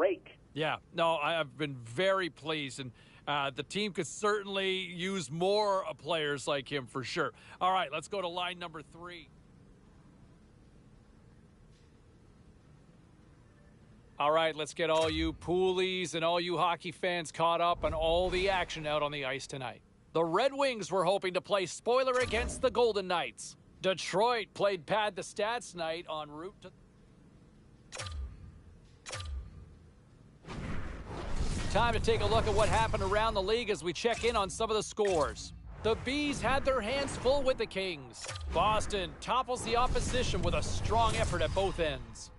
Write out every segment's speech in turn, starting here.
break. Yeah, no, I've been very pleased, and the team could certainly use more players like him for sure. All right, let's go to line number 3. All right, let's get all you poolies and all you hockey fans caught up on all the action out on the ice tonight. The Red Wings were hoping to play spoiler against the Golden Knights. Detroit played Pad the Stats night en route to... Time to take a look at what happened around the league as we check in on some of the scores. The Bees had their hands full with the Kings. Boston topples the opposition with a strong effort at both ends.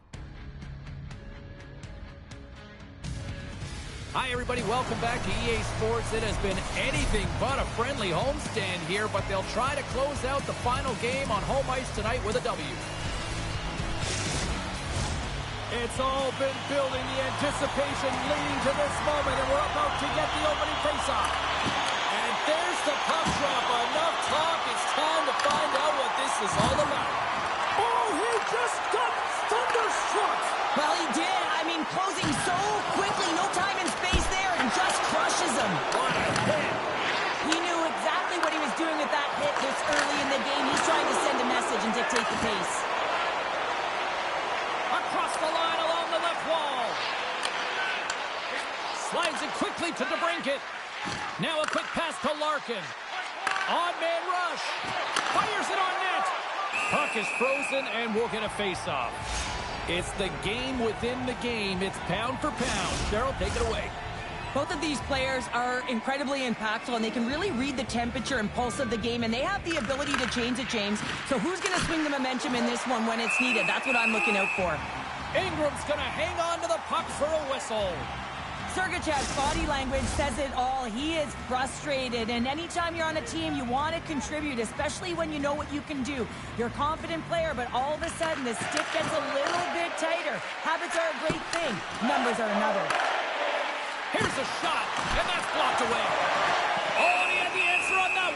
Hi, everybody. Welcome back to EA Sports. It has been anything but a friendly homestand here, but they'll try to close out the final game on home ice tonight with a W. It's all been building, the anticipation leading to this moment, and we're about to get the opening faceoff. And there's the puck drop. Enough talk. It's time to find out what this is all about. Oh, he just got thunderstruck. Well, he did. I mean, closing so quickly, no time and space there, and just crushes him. What a hit. He knew exactly what he was doing with that hit this early in the game. He's trying to send a message and dictate the pace. Across the line along the left wall. Slides it quickly to DeBrincat. Now a quick pass to Larkin. Odd man rush. Fires it on net. Puck is frozen, and we'll get a face-off. It's the game within the game. It's pound for pound. Cheryl, take it away. Both of these players are incredibly impactful, and they can really read the temperature and pulse of the game, and they have the ability to change it, James. So who's going to swing the momentum in this one when it's needed? That's what I'm looking out for. Ingram's going to hang on to the puck for a whistle. Sergachev's body language says it all. He is frustrated, and anytime you're on a team, you want to contribute, especially when you know what you can do. You're a confident player, but all of a sudden, the stick gets a little bit tighter. Habits are a great thing. Numbers are another. Here's a shot, and that's blocked away. Oh, and he had the answer on that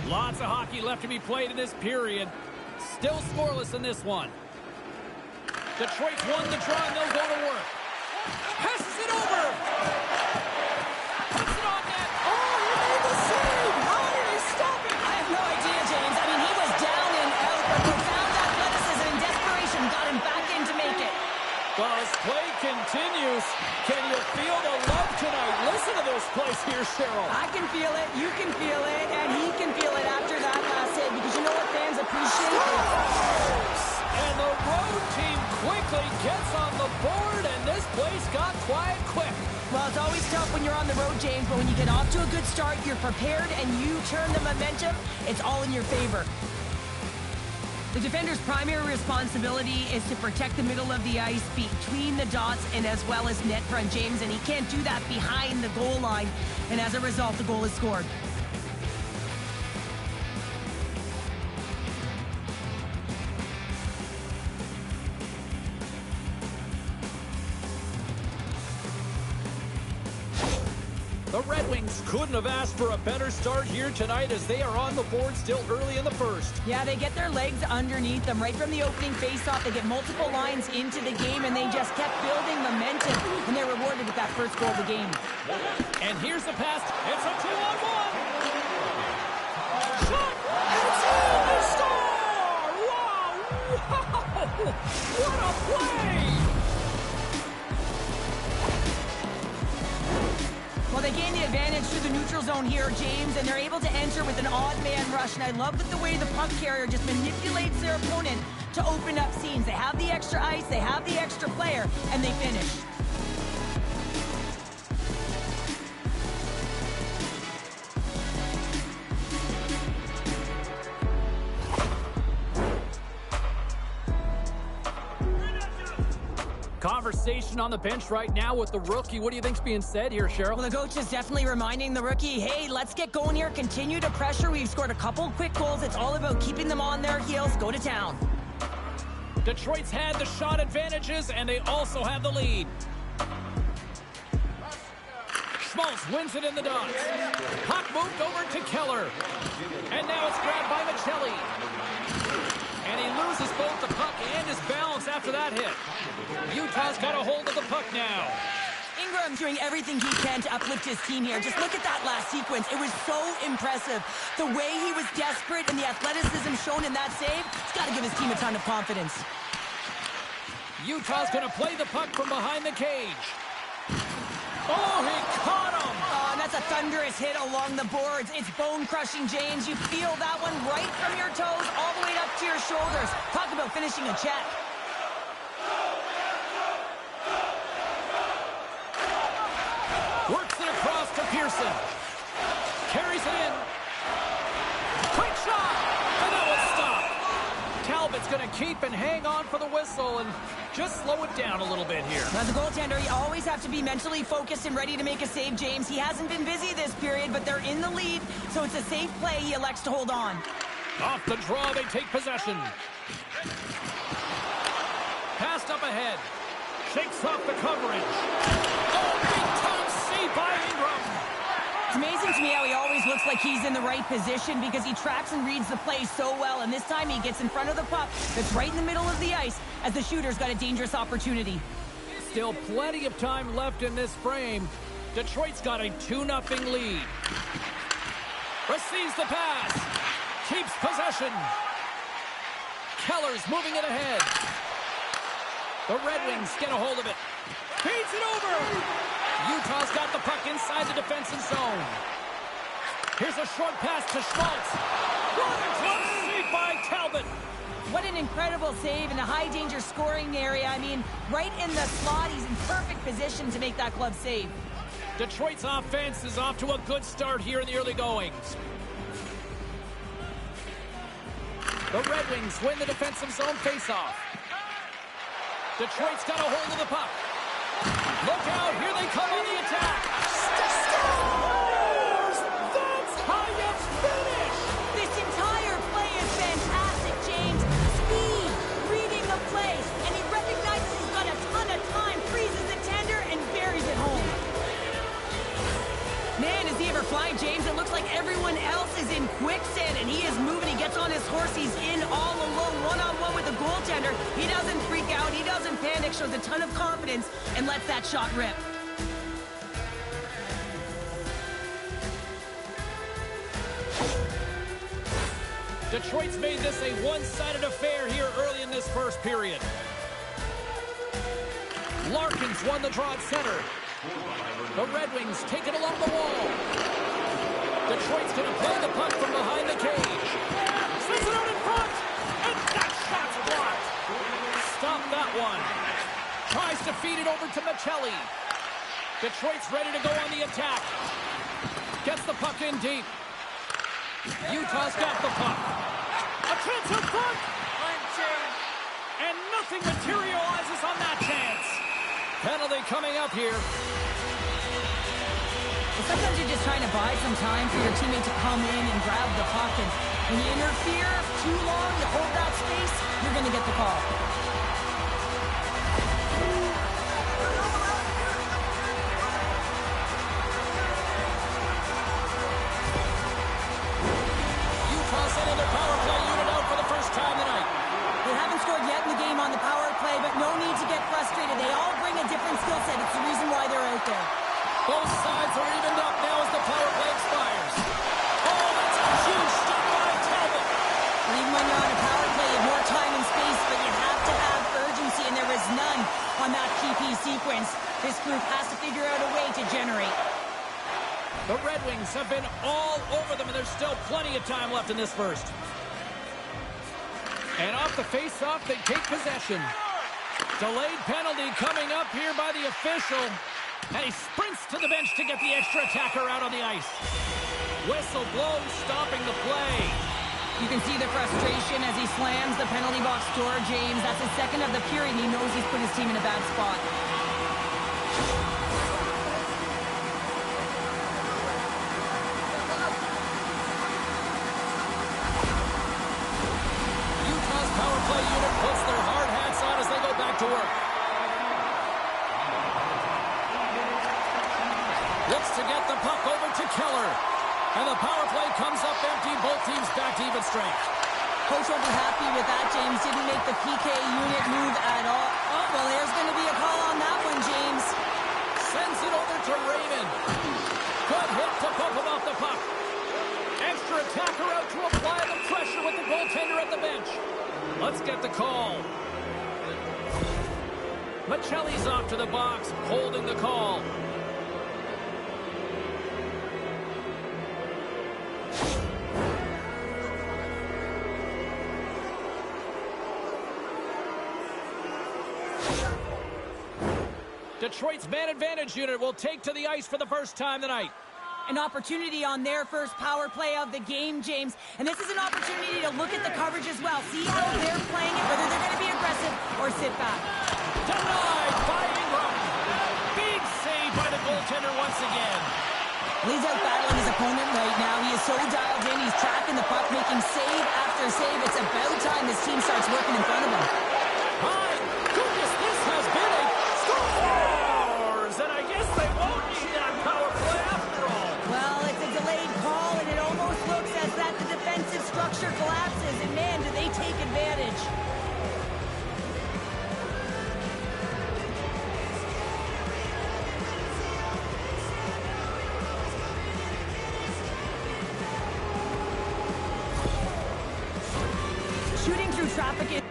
one. Lots of hockey left to be played in this period. Still scoreless in this one. Detroit's won the draw, and they'll go to work. Passes it over. Puts it on net. Oh, he made the save. How did he stop it? I have no idea, James. I mean, he was down and out, but profound athleticism and desperation got him back in to make it. Well, as play continues, can you feel the love tonight? Listen to this place here, Cheryl. I can feel it, you can feel it, and he can feel it after that last hit, because you know what fans appreciate? And the road team quickly gets on the board, and this place got quiet quick. Well, it's always tough when you're on the road, James, but when you get off to a good start, you're prepared, and you turn the momentum, it's all in your favor. The defender's primary responsibility is to protect the middle of the ice between the dots and as well as net front, James, and he can't do that behind the goal line, and as a result, the goal is scored. The Red Wings couldn't have asked for a better start here tonight as they are on the board still early in the first. Yeah, they get their legs underneath them right from the opening faceoff. They get multiple lines into the game, and they just kept building momentum, and they're rewarded with that first goal of the game. And here's the pass. It's a 2-on-1. Shot! It's in! They score! Wow! What a play! Well, they gain the advantage through the neutral zone here, James, and they're able to enter with an odd man rush. And I love that the way the puck carrier just manipulates their opponent to open up seams. They have the extra ice, they have the extra player, and they finish. Conversation on the bench right now with the rookie. What do you think's being said here, Cheryl? Well, the coach is definitely reminding the rookie, hey, let's get going here, continue to pressure. We've scored a couple quick goals. It's all about keeping them on their heels. Go to town. Detroit's had the shot advantages, and they also have the lead. Schmaltz wins it in the dots. Puck moved over to Keller. And now it's grabbed by Michelli. And he after that hit. Utah's got a hold of the puck now. Ingram's doing everything he can to uplift his team here. Just look at that last sequence. It was so impressive. The way he was desperate and the athleticism shown in that save, it's got to give his team a ton of confidence. Utah's going to play the puck from behind the cage. Oh, he caught him! Oh, and that's a thunderous hit along the boards. It's bone-crushing, James. You feel that one right from your toes all the way up to your shoulders. Talk about finishing a check. Works it across to Pearson. Carries it in. Quick shot! And that was stopped. Talbot's going to keep and hang on for the whistle and just slow it down a little bit here. Now, the goaltender, you always have to be mentally focused and ready to make a save, James. He hasn't been busy this period, but they're in the lead, so it's a safe play. He elects to hold on. Off the draw, they take possession. Passed up ahead. Shakes off the coverage. Oh, big-time save by Ingram. It's amazing to me how he always looks like he's in the right position because he tracks and reads the play so well, and this time he gets in front of the puck that's right in the middle of the ice as the shooter's got a dangerous opportunity. Still plenty of time left in this frame. Detroit's got a 2-0 lead. Receives the pass. Keeps possession. Keller's moving it ahead. The Red Wings get a hold of it. Feeds it over. Utah's got the puck inside the defensive zone. Here's a short pass to Schmaltz. What a glove save by Talbot. What an incredible save in a high-danger scoring area. I mean, right in the slot, he's in perfect position to make that glove save. Detroit's offense is off to a good start here in the early goings. The Red Wings win the defensive zone faceoff. Detroit's got a hold of the puck. Look out, here they come on the attack. Scores! That's how you finish! This entire play is fantastic, James. Speed, reading the play, and he recognizes he's got a ton of time, freezes the tender, and buries it home. Man, is he ever flying, James? It looks like everyone else is in quicksand, and he is moving. He gets on his horse. He's in all alone, one-on-one with the goaltender. He doesn't freak out. He doesn't panic. Shows a ton of confidence and lets that shot rip. Detroit's made this a one-sided affair here early in this first period. Larkin's won the draw at center. The Red Wings take it along the wall. Detroit's going to play the puck from behind the cage. Sends it out in front. And that shot's blocked. Stop that one. Tries to feed it over to Michelli. Detroit's ready to go on the attack. Gets the puck in deep. Utah's got the puck. A chance in front. And nothing materializes on that chance. Penalty coming up here. Sometimes you're just trying to buy some time for your teammate to come in and grab the puck. And when you interfere too long, you hold that space, you're going to get the call. Utah sending their power play unit out for the first time tonight. They haven't scored yet in the game on the power play, but no need to get frustrated. They all bring a different skill set. It's the reason why they're out there. Both sides are evened up now as the power play expires. Oh, that's a huge stop by Talbot. And even when you're on a power play, you have more time and space, but you have to have urgency, and there was none on that PP sequence. This group has to figure out a way to generate. The Red Wings have been all over them, and there's still plenty of time left in this first. And off the face-off, they take possession. Delayed penalty coming up here by the official. And he sprints to the bench to get the extra attacker out on the ice. Whistle blows, stopping the play. You can see the frustration as he slams the penalty box door, James. That's his second of the period, and he knows he's put his team in a bad spot. Utah's power play unit puts their hard hats on as they go back to work. Looks to get the puck over to Keller. And the power play comes up empty. Both teams back to even strength. Coach will be happy with that, James. Didn't make the PK unit move at all. Well, there's going to be a call on that one, James. Sends it over to Raymond. Good hit to bump him off the puck. Extra attacker out to apply the pressure with the goaltender at the bench. Let's get the call. Michelli's off to the box, holding the call. Detroit's man advantage unit will take to the ice for the first time tonight. An opportunity on their first power play of the game, James. And this is an opportunity to look at the coverage as well. See how they're playing it, whether they're going to be aggressive or sit back. Denied by Ingram. Big save by the goaltender once again. He's out battling his opponent right now. He is so dialed in. He's tracking the puck, making save after save. It's about time his team starts working in front of him. My goodness, this has been a scores! And I guess they won't need that power play after all. Well, it's a delayed call, and it almost looks as that the defensive structure collapses. And man, do they take advantage. Shooting through traffic is...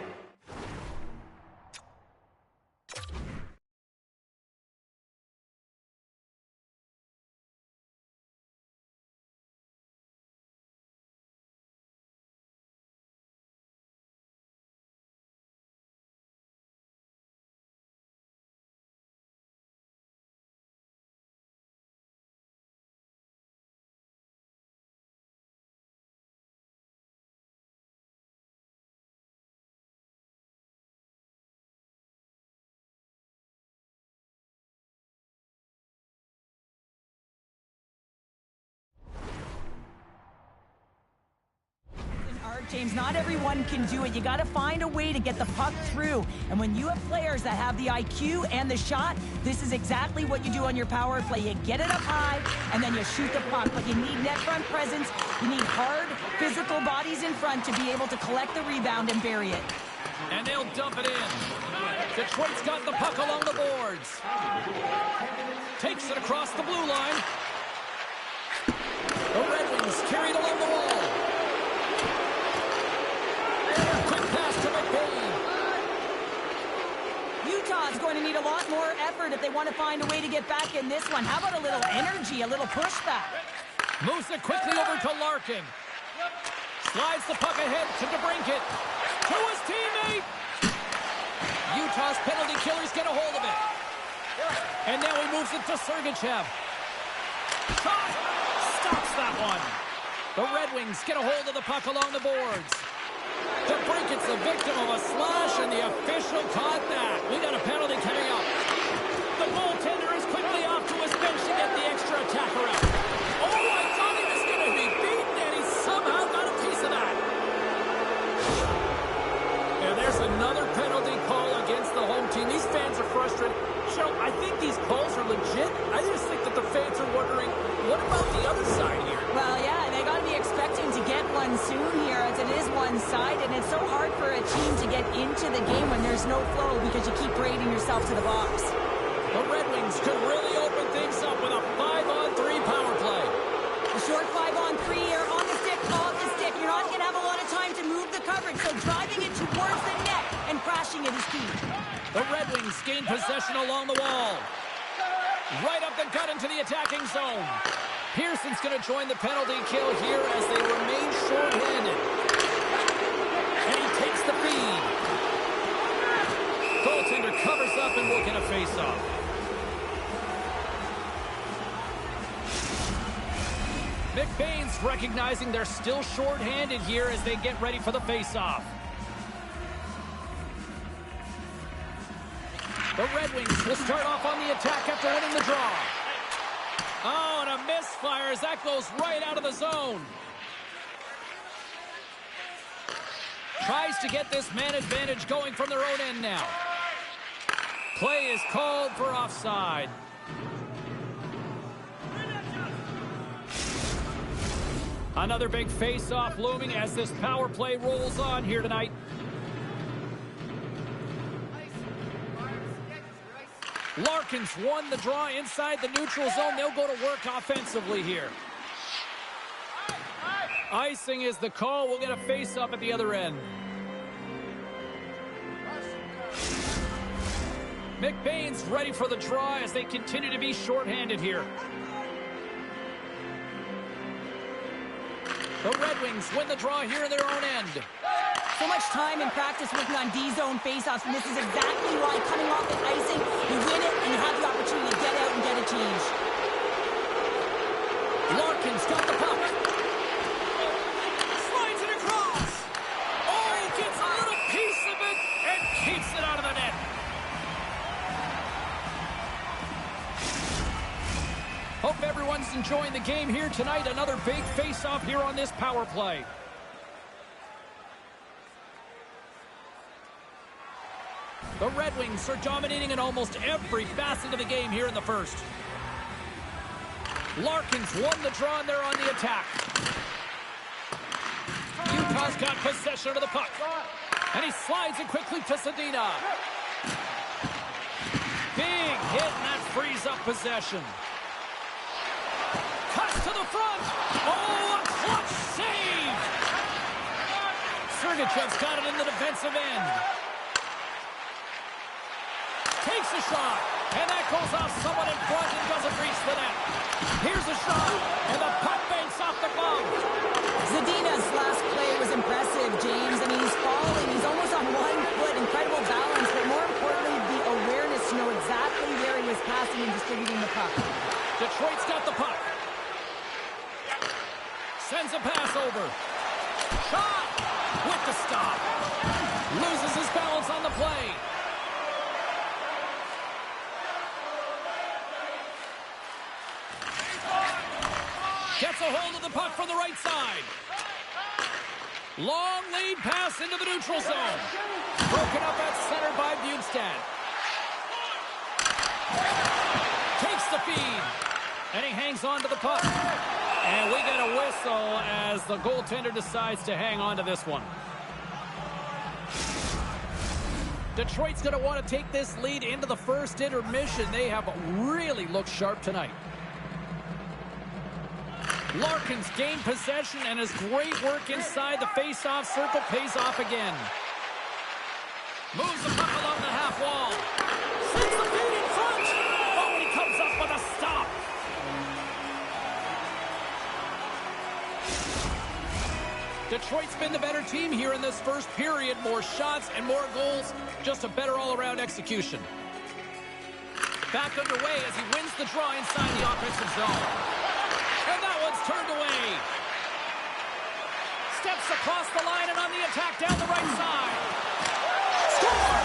James, not everyone can do it. You got to find a way to get the puck through. And when you have players that have the IQ and the shot, this is exactly what you do on your power play. You get it up high, and then you shoot the puck. But you need net front presence. You need hard, physical bodies in front to be able to collect the rebound and bury it. And they'll dump it in. Detroit's got the puck along the boards. Takes it across the blue line. The Red Wings carried along the wall. Utah's going to need a lot more effort if they want to find a way to get back in this one. How about a little energy, a little pushback? Moves it quickly over to Larkin. Slides the puck ahead to DeBrincat. To his teammate. Utah's penalty killers get a hold of it. And now he moves it to Sergachev. Shot! Stops that one. The Red Wings get a hold of the puck along the boards. DeBrincat's the victim of a slash, and the official caught that. We got a penalty coming up. The goaltender is quickly off to his bench to get the extra attacker out. Oh, I thought he was going to be beaten, and he somehow got a piece of that. And there's another penalty call against the home team. These fans are frustrated. Cheryl, I think these calls are legit. I just think that the fans are wondering, what about the other side here? Well, yeah, they got to be expecting to get one soon here, as it is one-sided, and it's so hard for a team to get into the game when there's no flow because you keep parading yourself to the box. The Red Wings could really open things up with a 5-on-3 power play. A short 5-on-3 here, on the stick, off the stick. You're not going to have a lot of time to move the coverage, so driving it towards the net and crashing it is key. The Red Wings gain possession along the wall. Right up the gut into the attacking zone. Pearson's going to join the penalty kill here as they remain short-handed. And he takes the feed. Goaltender covers up and will get a face-off. McBain's recognizing they're still short-handed here as they get ready for the face-off. The Red Wings will start off on the attack after winning the draw. Oh, and a misfire as that goes right out of the zone. Tries to get this man advantage going from their own end now. Play is called for offside. Another big face-off looming as this power play rolls on here tonight. Larkin's won the draw inside the neutral zone. They'll go to work offensively here. Icing is the call. We'll get a face-up at the other end. McBain's ready for the draw as they continue to be shorthanded here. The Red Wings win the draw here in their own end. So much time in practice working on D-zone faceoffs, and this is exactly why coming off the icing, you win it and you have the opportunity to get out and get a change. Larkin's got the puck. Slides it across. Oh, he gets a little piece of it and keeps it out of the net. Hope everyone's enjoying the game here tonight. Another big face-off here on this power play. The Red Wings are dominating in almost every facet of the game here in the first. Larkin's won the draw and they're on the attack. Utah's got possession of the puck. And he slides it quickly to Zadina. Big hit and that frees up possession. Cuts to the front. Oh, a clutch save. Sergachev's got it in the defensive end. Takes a shot, and that goes off someone in front and doesn't reach the net. Here's a shot, and the puck banks off the glove. Zadina's last play was impressive, James. I mean, he's falling. He's almost on one foot. Incredible balance, but more importantly, the awareness to know exactly where he was passing and distributing the puck. Detroit's got the puck. Sends a pass over. Shot with the stop. Loses his balance on the play. Gets a hold of the puck from the right side. Long lead pass into the neutral zone. Broken up at center by Bjugstad. Takes the feed. And he hangs on to the puck. And we get a whistle as the goaltender decides to hang on to this one. Detroit's going to want to take this lead into the first intermission. They have really looked sharp tonight. Larkin's gained possession, and his great work inside the face-off circle pays off again. Moves the puck along the half wall. Sends the feed in front. Oh, and he comes up with a stop. Detroit's been the better team here in this first period. More shots and more goals. Just a better all-around execution. Back underway as he wins the draw inside the offensive zone. And that one's turned away. Steps across the line and on the attack down the right side. Score!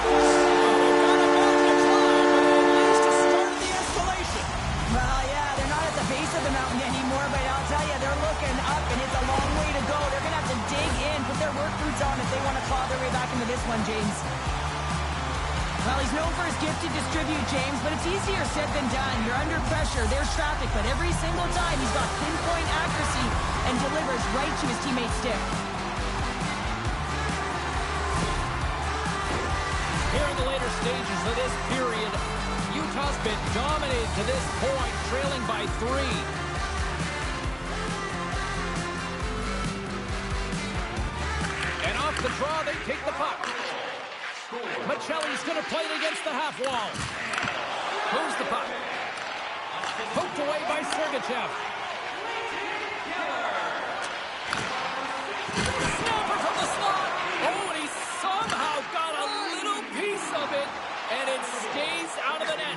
Well, yeah, they're not at the base of the mountain anymore, but I'll tell you, they're looking up, and it's a long way to go. They're going to have to dig in, put their work boots on if they want to claw their way back into this one, James. Well, he's known for his gift to distribute, James, but it's easier said than done. You're under pressure, there's traffic, but every single time he's got pinpoint accuracy and delivers right to his teammate's stick. Here in the later stages of this period, Utah's been dominated to this point, trailing by 3. And off the draw, they take the puck. Michelli's going to play it against the half wall. Moves the puck. Poked away by Sergachev. Snapper from the slot. Oh, and he somehow got a little piece of it, and it stays out of the net.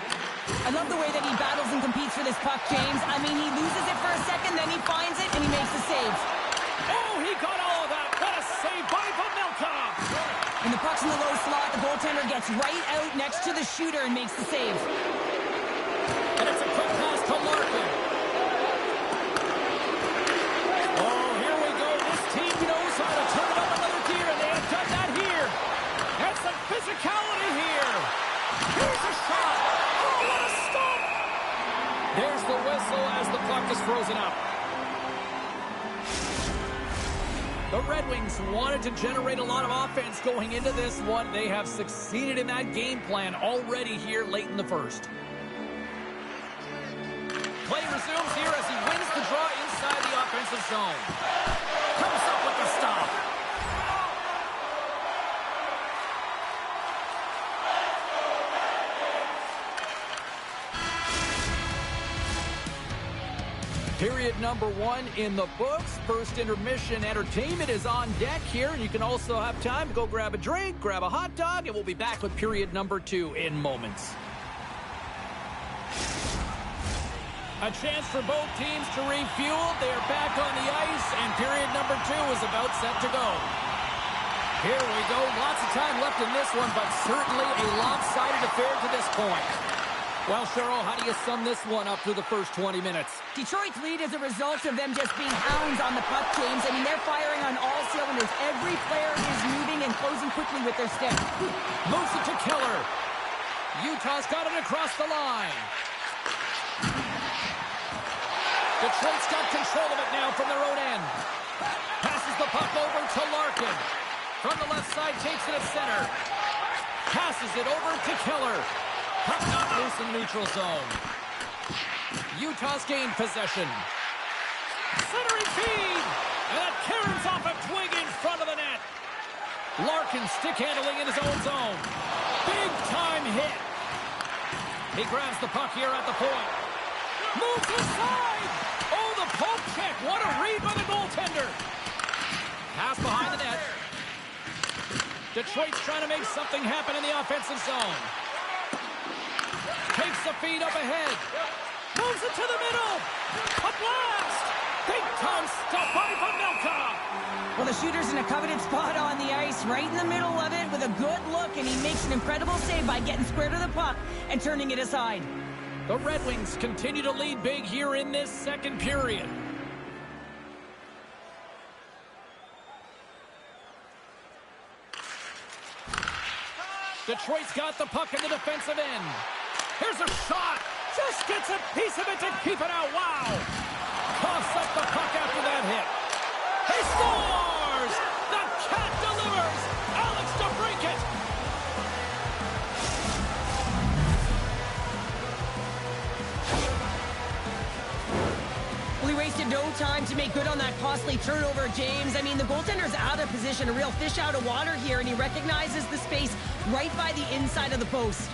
I love the way that he battles and competes for this puck, James. I mean, he loses it for a second, then he finds it, and he makes the save. Oh, he got all of that. What a save by Vamilka. When the puck's in the low slot, the goaltender gets right out next to the shooter and makes the save. And it's a quick pass to Larkin. Oh, here we go. This team knows how to turn it up another gear, and they have done that here. And some physicality here. Here's a shot. Oh, what a stop. There's the whistle as the puck is frozen up. The Red Wings wanted to generate a lot of offense going into this one. They have succeeded in that game plan already here late in the first. Play resumes here as he wins the draw inside the offensive zone. Comes up with the stop. Period number 1 in the books. First intermission entertainment is on deck here. And you can also have time to go grab a drink, grab a hot dog, and we'll be back with period number 2 in moments. A chance for both teams to refuel. They are back on the ice, and period number 2 is about set to go. Here we go. Lots of time left in this one, but certainly a lopsided affair to this point. Well, Cheryl, how do you sum this one up through the first 20 minutes? Detroit's lead is a result of them just being hounds on the puck, James. I mean, they're firing on all cylinders. Every player is moving and closing quickly with their stick. Moves it to Keller. Utah's got it across the line. Detroit's got control of it now from their own end. Passes the puck over to Larkin. From the left side, takes it at center. Passes it over to Keller. Puck not loose in the neutral zone. Utah's gained possession. Centering feed! And that caroms off a twig in front of the net. Larkin stick handling in his own zone. Big time hit. He grabs the puck here at the point. Moves inside! Oh, the poke check. What a read by the goaltender. Pass behind the net. Detroit's trying to make something happen in the offensive zone. Takes the feed up ahead. Moves it to the middle. A blast. Big time stop by Vanelka. Well, the shooter's in a coveted spot on the ice, right in the middle of it with a good look, and he makes an incredible save by getting square to the puck and turning it aside. The Red Wings continue to lead big here in this second period. Detroit's got the puck in the defensive end. Here's a shot. Just gets a piece of it to keep it out. Wow. Coughs up the puck after that hit. He scores! The Cat delivers! Alex DeBrincat! Well, he wasted no time to make good on that costly turnover, James. I mean, the goaltender's out of position, a real fish out of water here, and he recognizes the space right by the inside of the post.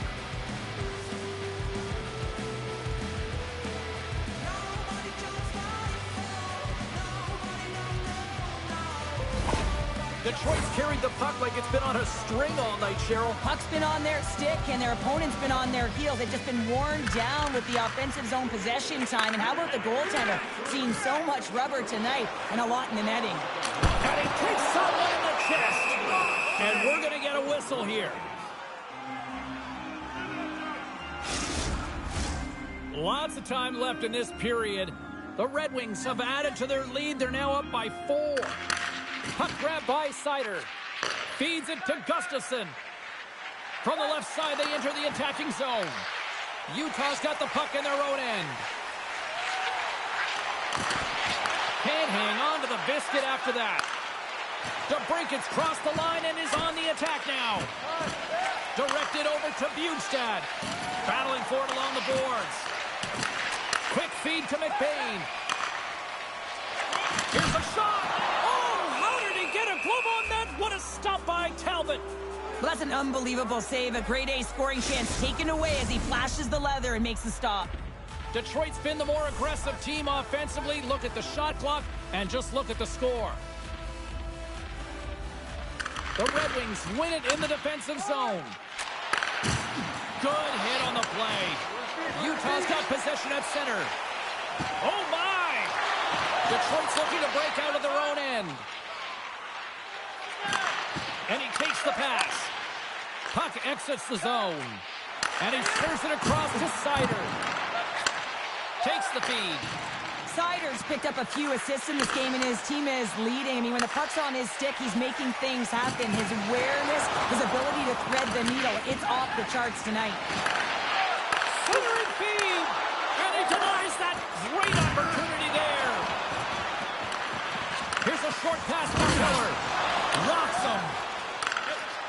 Detroit's carried the puck like it's been on a string all night, Cheryl. Puck's been on their stick, and their opponent's been on their heels. They've just been worn down with the offensive zone possession time. And how about the goaltender? Seeing so much rubber tonight and a lot in the netting. And he kicks someone in the chest. And we're going to get a whistle here. Lots of time left in this period. The Red Wings have added to their lead. They're now up by 4. Puck grab by Seider. Feeds it to Gustafsson. From the left side, they enter the attacking zone. Utah's got the puck in their own end. Can't hang on to the biscuit after that. DeBrincat's crossed the line and is on the attack now. Directed over to Bjugstad. Battling for it along the boards. Quick feed to McBain. Here's a shot. Get a glove on that. What a stop by Talbot. Well, that's an unbelievable save. A grade A scoring chance taken away as he flashes the leather and makes the stop. Detroit's been the more aggressive team offensively. Look at the shot clock and just look at the score. The Red Wings win it in the defensive zone. Good hit on the play. Utah's got possession at center. Oh, my. Detroit's looking to break out of their own end. And he takes the pass. Puck exits the zone. And he serves it across to Seider. Takes the feed. Seider's picked up a few assists in this game, and his team is leading. I mean, when the puck's on his stick, he's making things happen. His awareness, his ability to thread the needle, it's off the charts tonight. Centering feed. And he denies that great opportunity there. Here's a short pass to Miller. Rocks him.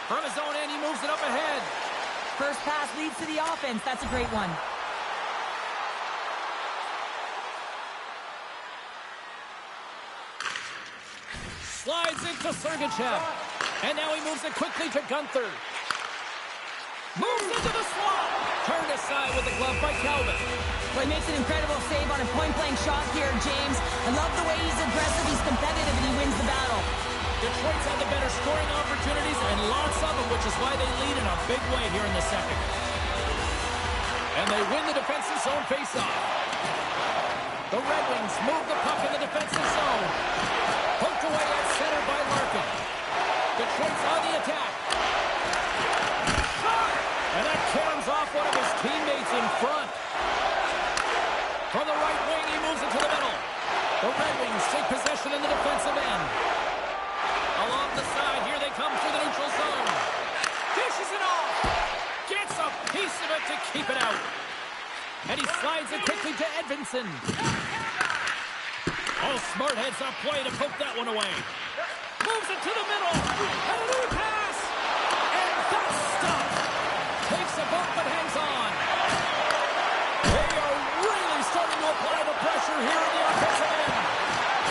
From his own end, he moves it up ahead. First pass leads to the offense. That's a great one. Slides into Sergachev. And now he moves it quickly to Gunther. Moves into the slot. Turned aside with the glove by Calvin. Well, he makes an incredible save on a point-blank shot here, James. I love the way he's aggressive, he's competitive, and he wins the battle. Detroit's had the better scoring opportunities and lots of them, which is why they lead in a big way here in the second. And they win the defensive zone faceoff. The Red Wings move the puck in the defensive zone. Poked away at center by Larkin. Detroit's on the attack. Shot! And that caroms off one of his teammates in front. From the right wing, he moves it to the middle. The Red Wings take possession in the defensive end. Along the side, here they come through the neutral zone. Dishes it off. Gets a piece of it to keep it out. And he slides it quickly to Edvinsson. Oh, smart heads-up play to poke that one away. Moves it to the middle. And a new pass. And that's stopped. Takes a bump but hangs on. They are really starting to apply the pressure here in the offensive end.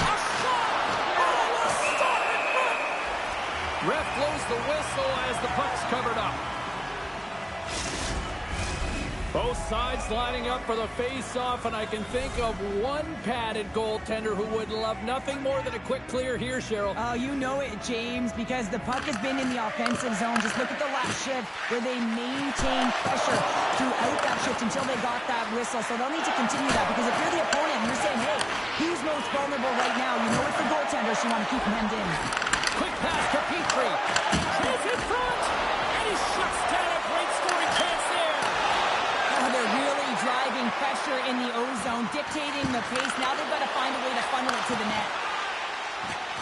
A shot. Oh, a stop in front. Ref blows the whistle as the puck's covered up. Both sides lining up for the face-off, and I can think of one padded goaltender who would love nothing more than a quick clear here, Cheryl. Oh, you know it, James, because the puck has been in the offensive zone. Just look at the last shift where they maintained pressure throughout that shift until they got that whistle. So they'll need to continue that, because if you're the opponent and you're saying, hey, who's most vulnerable right now? You know it's the goaltender, so you want to keep him hemmed in. Quick pass to Petrie. He's in front, and he shuts down a great scoring chance there. They're really driving pressure in the O-zone, dictating the pace. Now they've got to find a way to funnel it to the net.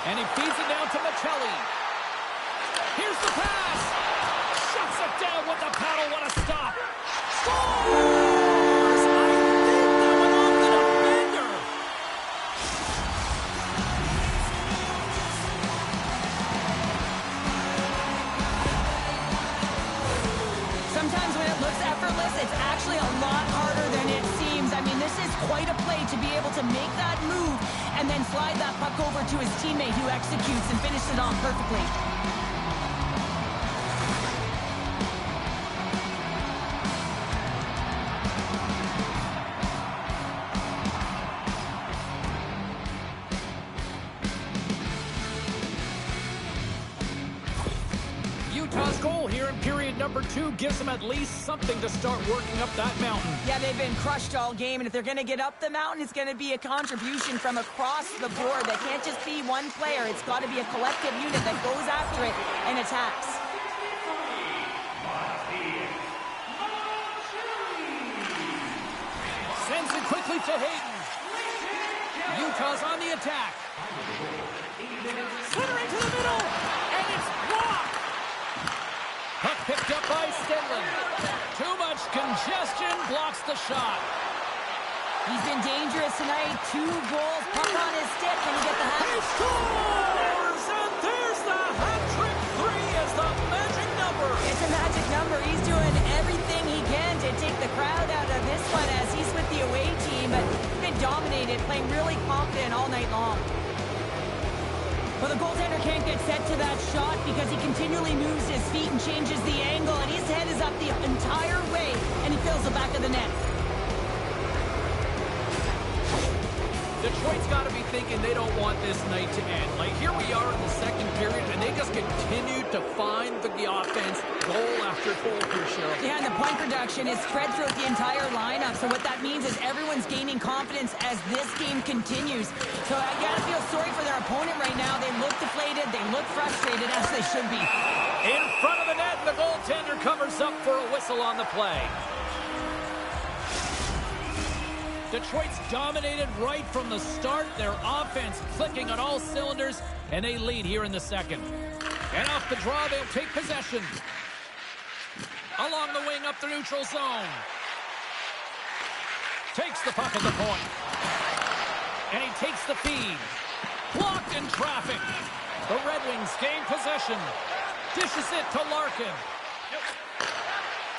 And he feeds it down to Michelli. Here's the pass. Shuts it down with the paddle. What a stop. Scores! I think that went off the defender. Sometimes when it looks effortless, it's actually a lot harder than it seems. I mean, this is quite a play to be able to make that move and then slide that puck over to his teammate who executes and finishes it off perfectly. Utah's goal here in period number 2 gives them at least something to start working up that mountain. Yeah, they've been crushed all game, and if they're going to get up the mountain, it's going to be a contribution from across the board. That can't just be one player. It's got to be a collective unit that goes after it and attacks. Sends it quickly to Hayden. Utah's on the attack. Centering to the middle, and it's blocked. Puck picked up by Stenlund. Too much congestion blocks the shot. He's been dangerous tonight. 2 goals, puck on his stick. Can he get the hat? He scores! And there's the hat trick. 3 is the magic number. It's a magic number. He's doing everything he can to take the crowd out of this one as he's with the away team, but he's been dominated, playing really confident all night long. Well, the goaltender can't get set to that shot because he continually moves his feet and changes the angle, and his head is up the entire way, and he fills the back of the net. Detroit's got to be thinking they don't want this night to end. Like, here we are in the second period, and they just continue to find the offense goal after goal here, Cheryl. Yeah, and the point production is spread throughout the entire lineup, so what that means is everyone's gaining confidence as this game continues. So I gotta feel sorry for their opponent right now. They look deflated, they look frustrated, as they should be. In front of the net, the goaltender covers up for a whistle on the play. Detroit's dominated right from the start. Their offense clicking on all cylinders, and they lead here in the second. And off the draw, they'll take possession. Along the wing up the neutral zone. Takes the puck at the point. And he takes the feed. Blocked in traffic. The Red Wings gain possession. Dishes it to Larkin.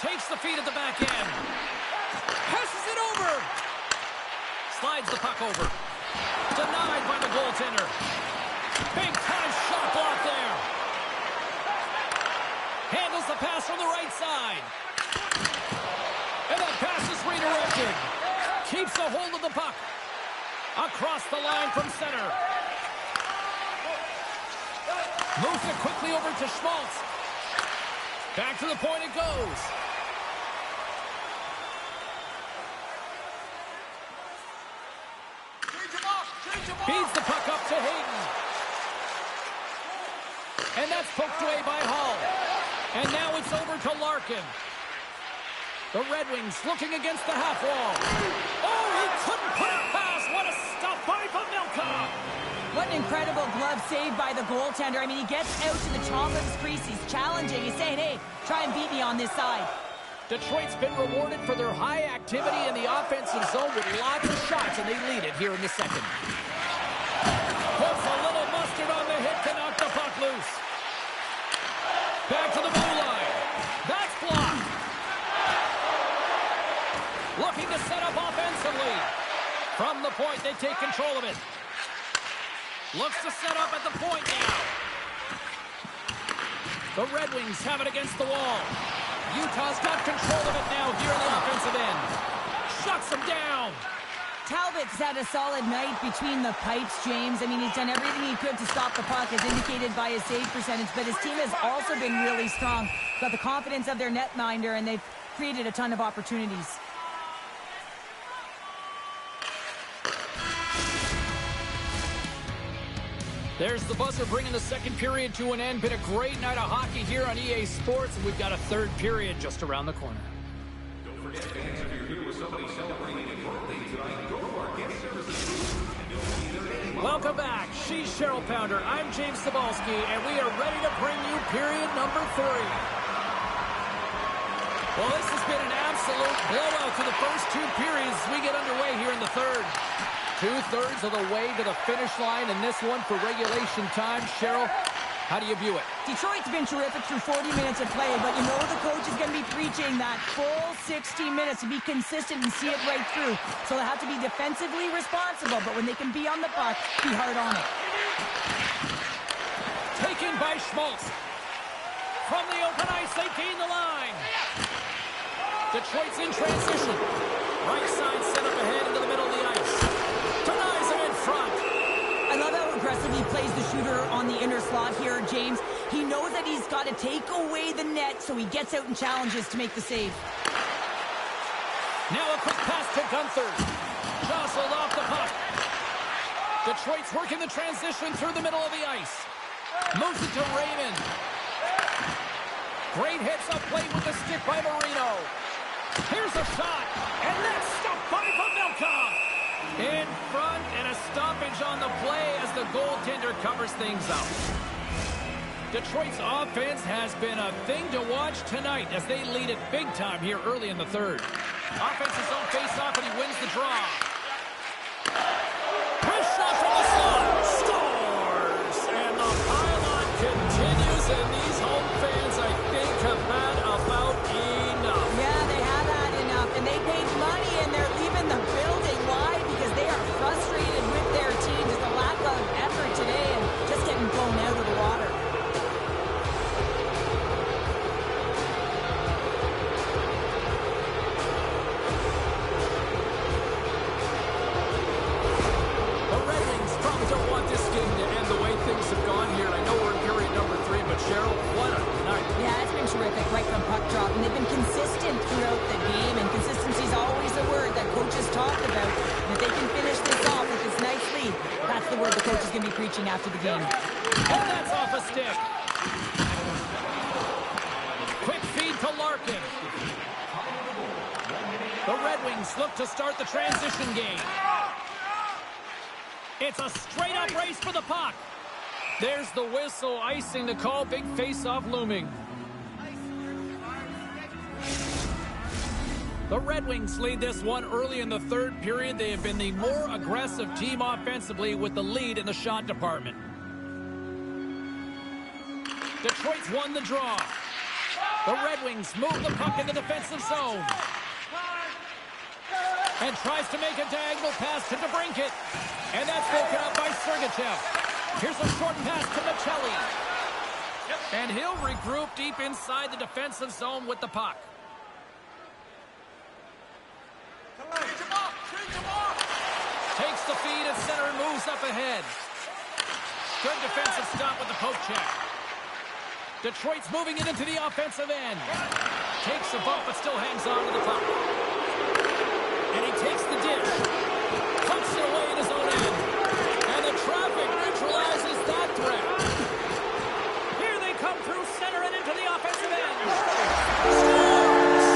Takes the feed at the back end. Passes it over. Slides the puck over. Denied by the goaltender. Big time shot block there. Handles the pass from the right side. And that pass is redirected. Keeps a hold of the puck. Across the line from center. Moves it quickly over to Schmaltz. Back to the point it goes. Feeds the puck up to Hayden. And that's poked away by Hall. And now it's over to Larkin. The Red Wings looking against the half wall. Oh, he couldn't put it past. What a stop by Pavelka. What an incredible glove save by the goaltender. I mean, he gets out to the top of his crease. He's challenging. He's saying, hey, try and beat me on this side. Detroit's been rewarded for their high activity in the offensive zone with lots of shots, and they lead it here in the second. Puts a little mustard on the hit to knock the puck loose. Back to the blue line. That's blocked. Looking to set up offensively. From the point, they take control of it. Looks to set up at the point now. The Red Wings have it against the wall. Utah's got control of it now here in the offensive end. Shuts them down. Talbot's had a solid night between the pipes, James. I mean, he's done everything he could to stop the puck, as indicated by his save percentage, but his team has also been really strong. Got the confidence of their netminder, and they've created a ton of opportunities. There's the buzzer bringing the second period to an end. Been a great night of hockey here on EA Sports, and we've got a third period just around the corner. Don't forget, fans, if you're here with somebody celebrating a birthday tonight, go to our guest services. Welcome back. She's Cheryl Pounder. I'm James Cebulski, and we are ready to bring you period number 3. Well, this has been an absolute blowout to the first 2 periods as we get underway here in the third. 2/3 of the way to the finish line in this one for regulation time. Cheryl, how do you view it? Detroit's been terrific through 40 minutes of play, but you know the coach is going to be preaching that full 60 minutes to be consistent and see it right through. So they have to be defensively responsible, but when they can be on the puck, be hard on it. Taken by Schmaltz. From the open ice, they gain the line. Detroit's in transition. Right side set up ahead into the middle of the ice. Denies him in front. I love how aggressive he plays the shooter on the inner slot here, James. He knows that he's got to take away the net, so he gets out and challenges to make the save. Now a quick pass to Gunther. Jostled off the puck. Detroit's working the transition through the middle of the ice. Moves it to Raymond. Great hits up plate with the stick by Marino. Here's a shot, and that's stopped by Pavelka. In front, and a stoppage on the play as the goaltender covers things up. Detroit's offense has been a thing to watch tonight as they lead it big time here early in the third. Offense's own face-off, and he wins the draw. Push shot from the slot. Scores! And the pylon continues, and these home fans, I think, have had about enough. Yeah, they have had enough, and they paid money, and they're leaving the building. Why? Because they are frustrated with their team. Just a lack of effort today and just getting blown out of the water. The Red Wings probably don't want this game to end the way things have gone here. I know we're in period number 3, but Cheryl, what a night. Yeah, it's been terrific right from puck drop, and they've been consistent throughout the game, and consistency is always a word that coaches talk about. And if they can finish this off with this nice lead, that's the word the coach is going to be preaching after the game. And that's off a stick. Quick feed to Larkin. The Red Wings look to start the transition game. It's a straight-up race for the puck. There's the whistle, icing to call, big face-off looming. The Red Wings lead this one early in the third period. They have been the more aggressive team offensively with the lead in the shot department. Detroit's won the draw. The Red Wings move the puck in the defensive zone. And tries to make a diagonal pass to DeBrincat. And that's broken up by Sergachev. Here's a short pass to Michelli. And he'll regroup deep inside the defensive zone with the puck. Takes the feed at center and moves up ahead. Good defensive stop with the poke check. Detroit's moving it into the offensive end. Takes a bump but still hangs on to the puck. And he takes the dish. Puts it away in his own end. And the traffic neutralizes that threat. Here they come through center and into the offensive end. Scores!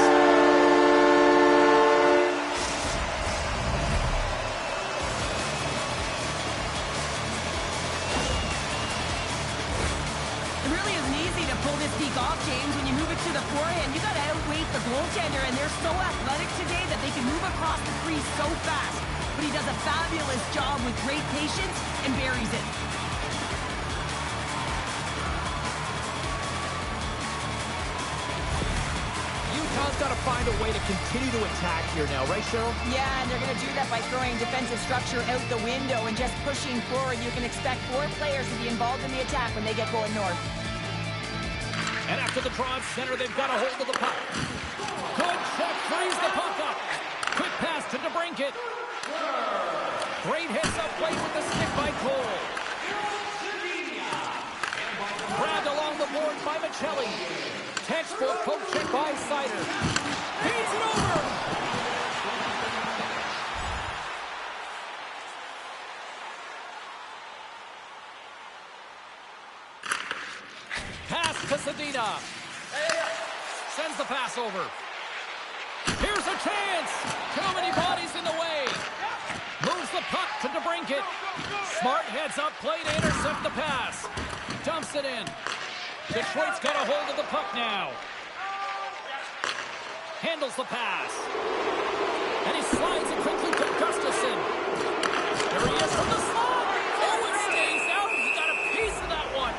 It really isn't easy to pull this peak off, James. When you move it to the forehand, you got to outweight the goaltender, and they're so athletic today that they can move across the crease so fast. But he does a fabulous job with great patience and buries it. Utah's got to find a way to continue to attack here now, right, Cheryl? Yeah, and they're going to do that by throwing defensive structure out the window and just pushing forward. You can expect 4 players to be involved in the attack when they get going north. And after the draw at center, they've got a hold of the puck. Good check, frees the puck up. Quick pass to DeBrincat. Great heads-up play with the stick by Cole. Grabbed along the board by Michelli. Textbook poke check by Sider. Feeds it over. Pass to Zadina. Sends the pass over. Here's a chance. Too many bodies in the way. Moves the puck to DeBrincat. Smart heads up play to intercept the pass. Dumps it in. Detroit's got a hold of the puck now. Handles the pass. And he slides it quickly to Gustafsson. There he is from the slot. Oh, it stays out. He got a piece of that one.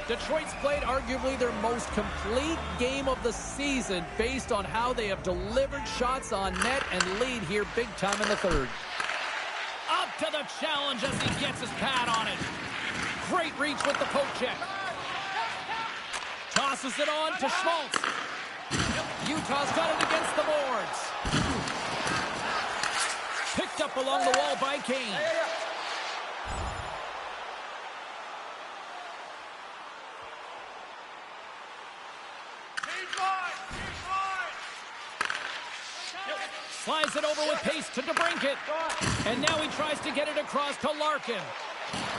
Detroit's played arguably their most complete game of the season based on how they have delivered shots on net and lead here big time in the third. Up to the challenge as he gets his pad on it. Great reach with the poke check. Tosses it on to Schmaltz. Utah's got it against the boards. Picked up along the wall by Kane. Slides it over with pace to DeBrincat. And now he tries to get it across to Larkin.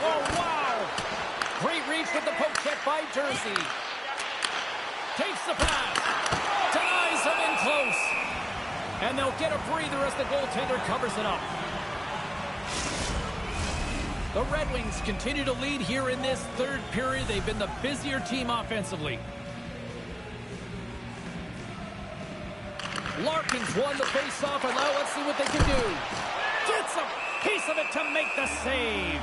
Oh, wow. Great reach with the poke check by Jersey. Takes the pass. Denies him in close. And they'll get a breather as the goaltender covers it up. The Red Wings continue to lead here in this third period. They've been the busier team offensively. Larkin's won the face-off, and now let's see what they can do. Gets a piece of it to make the save.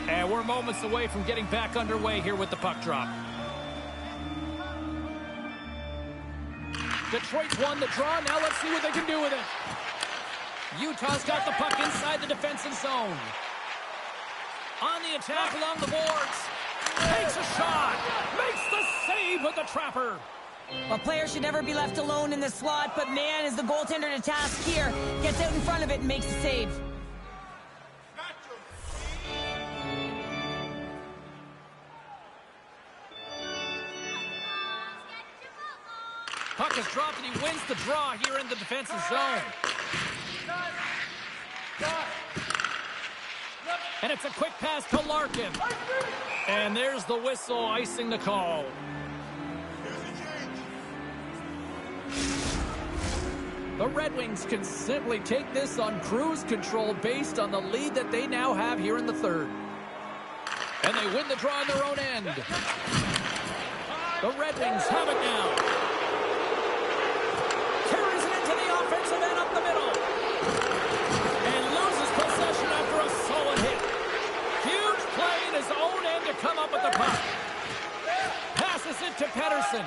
And we're moments away from getting back underway here with the puck drop. Detroit's won the draw. Now let's see what they can do with it. Utah's got the puck inside the defensive zone. On the attack along the boards. Takes a shot. Makes the save with the trapper. A player should never be left alone in the slot, but man, is the goaltender to task here. Gets out in front of it and makes the save. Puck is dropped and he wins the draw here in the defensive zone. And it's a quick pass to Larkin. And there's the whistle icing the call. The Red Wings can simply take this on cruise control based on the lead that they now have here in the third. And they win the draw on their own end. The Red Wings have it now. Carries it into the offensive end up the middle. And loses possession after a solid hit. Huge play in his own end to come up with the puck. Passes it to Pettersson.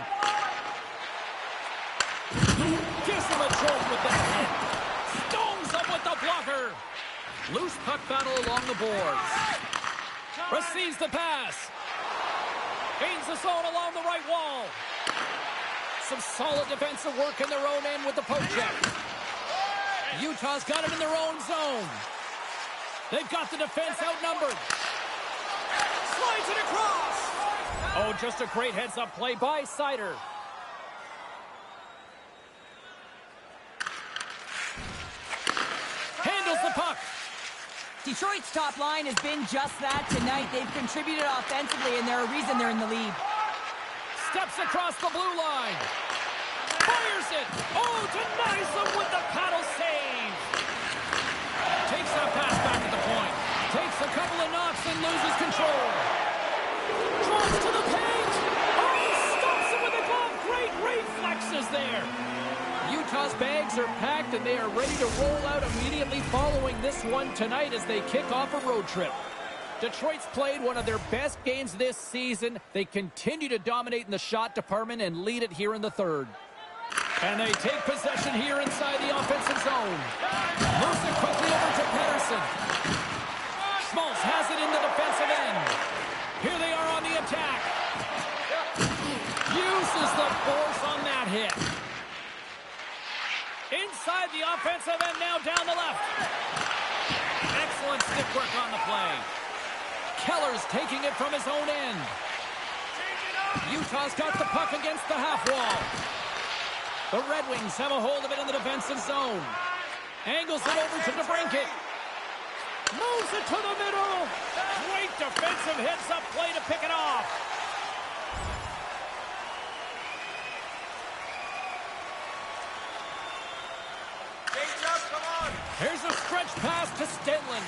Gives him a jolt with the head. Stones up with the blocker. Loose puck battle along the boards. Receives the pass. Gains the zone along the right wall. Some solid defensive work in their own end with the poke check. Utah's got it in their own zone. They've got the defense outnumbered. Slides it across. Oh, just a great heads-up play by Sider. Handles the puck. Detroit's top line has been just that tonight. They've contributed offensively, and they're a reason they're in the lead. Steps across the blue line. Fires it. Oh, denies them with the paddle save. Takes that pass back at the point. Takes a couple of knocks and loses control. Drops to the paint. Oh, stops it with a glove. Great reflexes there. Utah's bags are packed and they are ready to roll out immediately following this one tonight as they kick off a road trip. Detroit's played one of their best games this season. They continue to dominate in the shot department and lead it here in the third. And they take possession here inside the offensive zone. Moves it quickly over to Pettersson. Schmaltz has it in the defensive end. Here they are on the attack. Uses the force on that hit. Inside the offensive end now down the left. Excellent stick work on the play. Keller's taking it from his own end. Utah's got the puck against the half wall. The Red Wings have a hold of it in the defensive zone. Angles it over to DeBrincat. Moves it to the middle. Great defensive heads-up play to pick it off. Here's a stretch pass to Stenlund.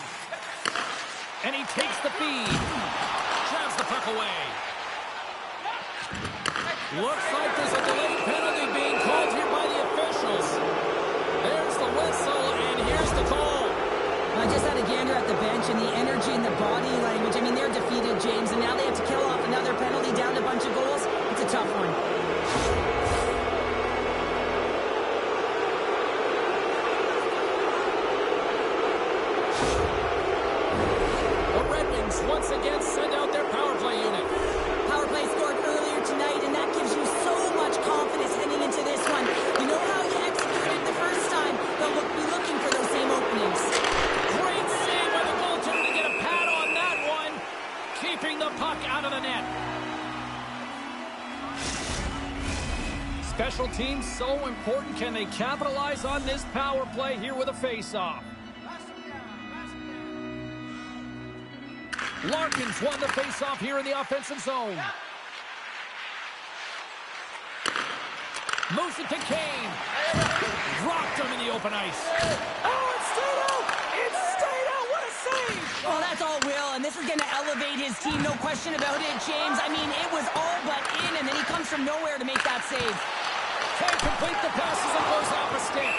And he takes the feed. Drives the puck away. Looks like there's a delayed penalty being called here by the officials. There's the whistle, and here's the call. I just had a gander at the bench, and the energy and the body language. I mean, they're defeated, James, and now they have to kill off another penalty down a bunch of goals. It's a tough one. Once again send out their power play unit. Power play scored earlier tonight, and that gives you so much confidence heading into this one. You know how you executed the first time. They'll be looking for those same openings. Great save by the goaltender to get a pad on that one. Keeping the puck out of the net. Special teams so important. Can they capitalize on this power play here with a face-off? Larkins won the face-off here in the offensive zone. Moves it to Kane. Rocked him in the open ice. Oh, it stayed out! It stayed out! What a save! Well, that's all Will, and this is going to elevate his team, no question about it, James. I mean, it was all but in, and then he comes from nowhere to make that save. Can't complete the passes and goes off a stick.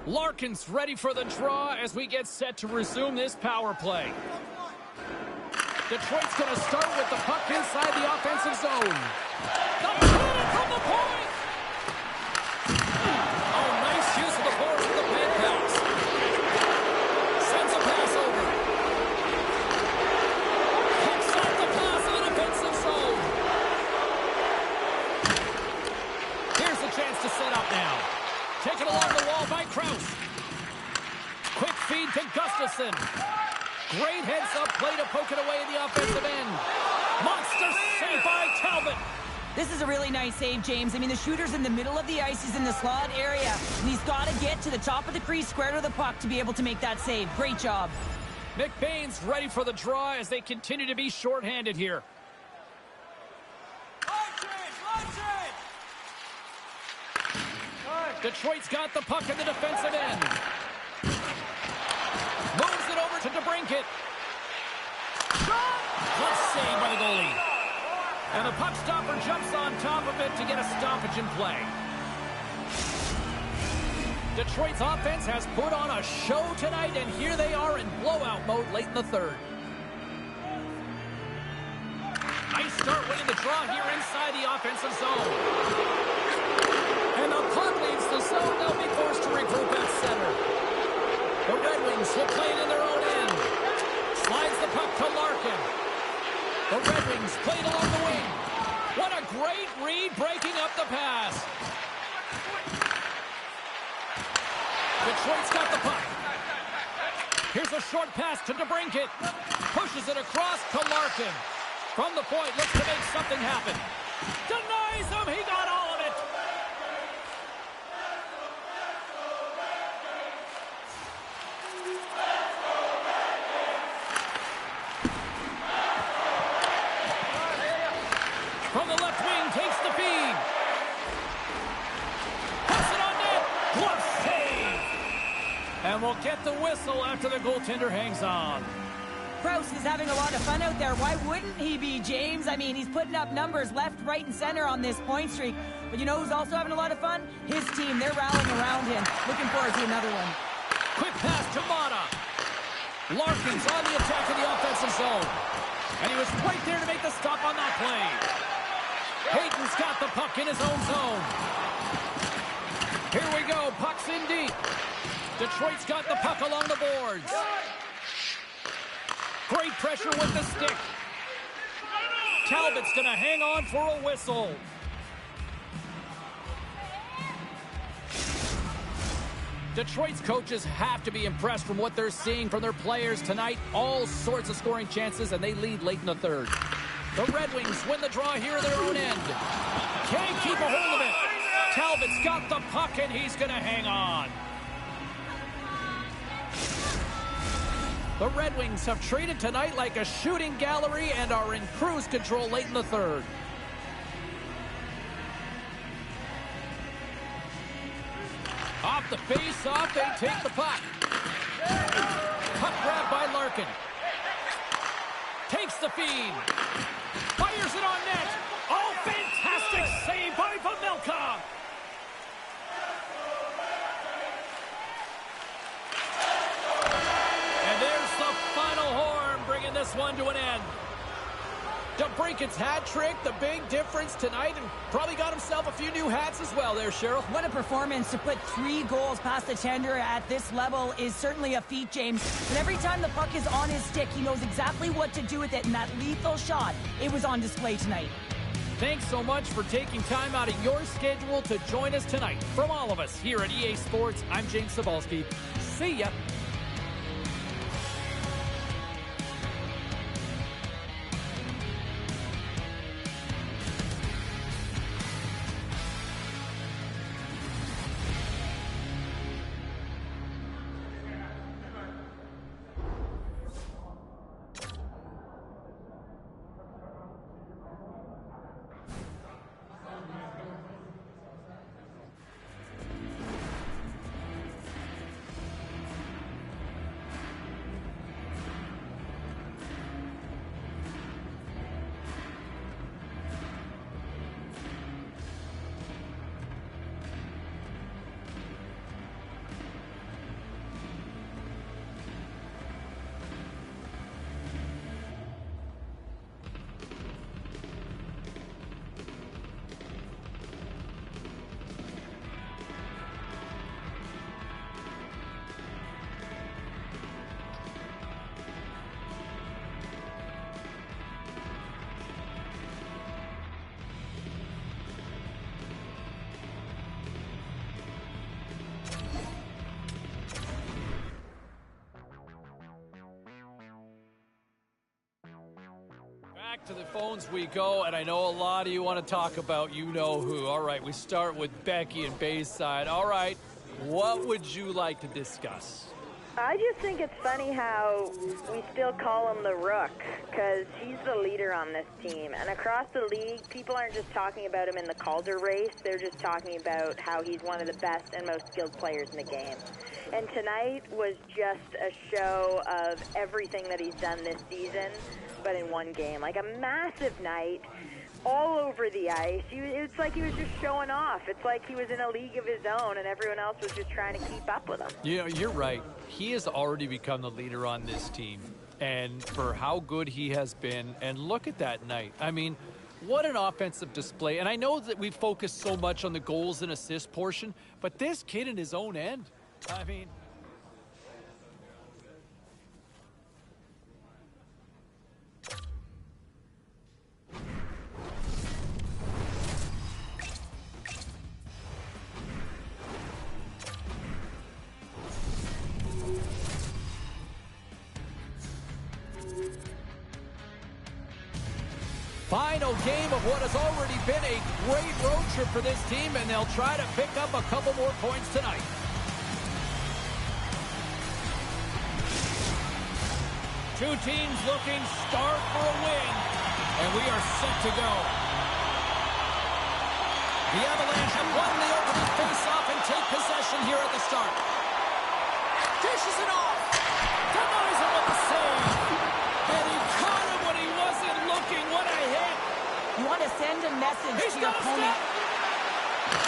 Larkins ready for the draw as we get set to resume this power play. Detroit's going to start with the puck inside the offensive zone. The cannon from the point! Oh, nice use of the force with the pen pass. Sends a pass over. Picks up the pass in the defensive zone. Here's a chance to set up now. Taken along the wall by Krause. Quick feed to Gustafsson. Great heads-up play to poke it away in the offensive end. Monster save by Talbot. This is a really nice save, James. I mean, the shooter's in the middle of the ice. He's in the slot area. And he's got to get to the top of the crease, square to the puck, to be able to make that save. Great job. McBain's ready for the draw as they continue to be shorthanded here. Detroit's got the puck in the defensive end. Moves it over to DeBrincat. Good save by the goalie. And the puck stopper jumps on top of it to get a stoppage in play. Detroit's offense has put on a show tonight, and here they are in blowout mode late in the third. Nice start winning the draw here inside the offensive zone. And the puck leaves the zone. They'll be forced to regroup at center. The Red Wings will play it in their own end. Slides the puck to Larkin. The Red Wings played along the wing. What a great read, breaking up the pass. Detroit's got the puck. Here's a short pass to DeBrincat. Pushes it across to Larkin. From the point, looks to make something happen. Denies him. He got all of it. From the left wing, takes the feed. Puts it on net. Glove save. And we'll get the whistle after the goaltender hangs on. Krause is having a lot of fun out there. Why wouldn't he be, James? I mean, he's putting up numbers left, right, and center on this point streak. But you know who's also having a lot of fun? His team. They're rallying around him. Looking forward to another one. Quick pass to Mata. Larkin's on the attack in the offensive zone. And he was right there to make the stop on that play. Hayton's got the puck in his own zone. Here we go. Puck's in deep. Detroit's got the puck along the boards. Great pressure with the stick. Talbot's going to hang on for a whistle. Detroit's coaches have to be impressed from what they're seeing from their players tonight. All sorts of scoring chances, and they lead late in the third. The Red Wings win the draw here at their own end. Can't keep a hold of it. Talbot's got the puck, and he's going to hang on. The Red Wings have treated tonight like a shooting gallery and are in cruise control late in the third. Off the face-off, they take the puck. Puck grab by Larkin. Takes the feed. Fires it on net. Oh, fantastic save by Vamilka. And there's the final horn, bringing this one to an end. DeBrincat's hat trick, the big difference tonight, and probably got himself a few new hats as well there, Cheryl. What a performance. To put 3 goals past the tender at this level is certainly a feat, James. But every time the puck is on his stick, he knows exactly what to do with it, and that lethal shot, it was on display tonight. Thanks so much for taking time out of your schedule to join us tonight. From all of us here at EA Sports, I'm James Cebulski. See ya. Back to the phones we go, and I know a lot of you want to talk about you-know-who. All right, we start with Becky in Bayside. All right, what would you like to discuss? I just think it's funny how we still call him the Rook, because he's the leader on this team. And across the league, people aren't just talking about him in the Calder race, they're just talking about how he's one of the best and most skilled players in the game. And tonight was just a show of everything that he's done this season, but in one game. Like a massive night, all over the ice. It's like he was just showing off. It's like he was in a league of his own and everyone else was just trying to keep up with him. You know, you're right. He has already become the leader on this team. And for how good he has been, and look at that night. I mean, what an offensive display. And I know that we focus so much on the goals and assist portion, but this kid in his own end, I mean... Final game of what has already been a great road trip for this team, and they'll try to pick up a couple more points tonight. Two teams looking starved for a win, and we are set to go. The Avalanche have won the opening face-off and take possession here at the start. Dishes it off. Denies him with the save. And he caught him when he wasn't looking. What a hit. You want to send a message to your opponent.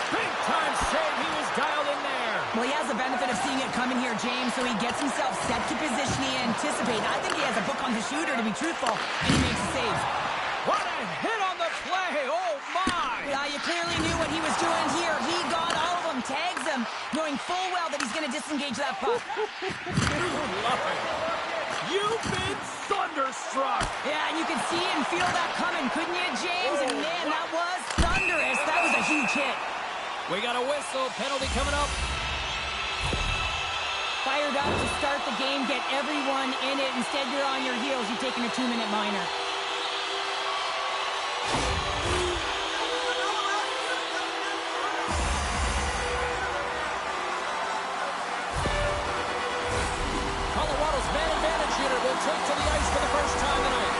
Big time save. He was dialed in there. Well, he has the benefit of seeing it coming here, James, so he gets himself set to position he anticipates. I think he has a book on the shooter, to be truthful, and he makes a save. What a hit on the play. Oh, my. Yeah, you clearly knew what he was doing here. He got all of them, tags them, knowing full well that he's going to disengage that puck. Love it. You've been thunderstruck. Yeah, and you could see and feel that coming, couldn't you, James? And man, that was thunderous. That was a huge hit. We got a whistle. Penalty coming up. Fired up to start the game, get everyone in it. Instead, you're on your heels. You're taking a 2-minute minor. Colorado's man advantage hitter will take to the ice for the first time tonight.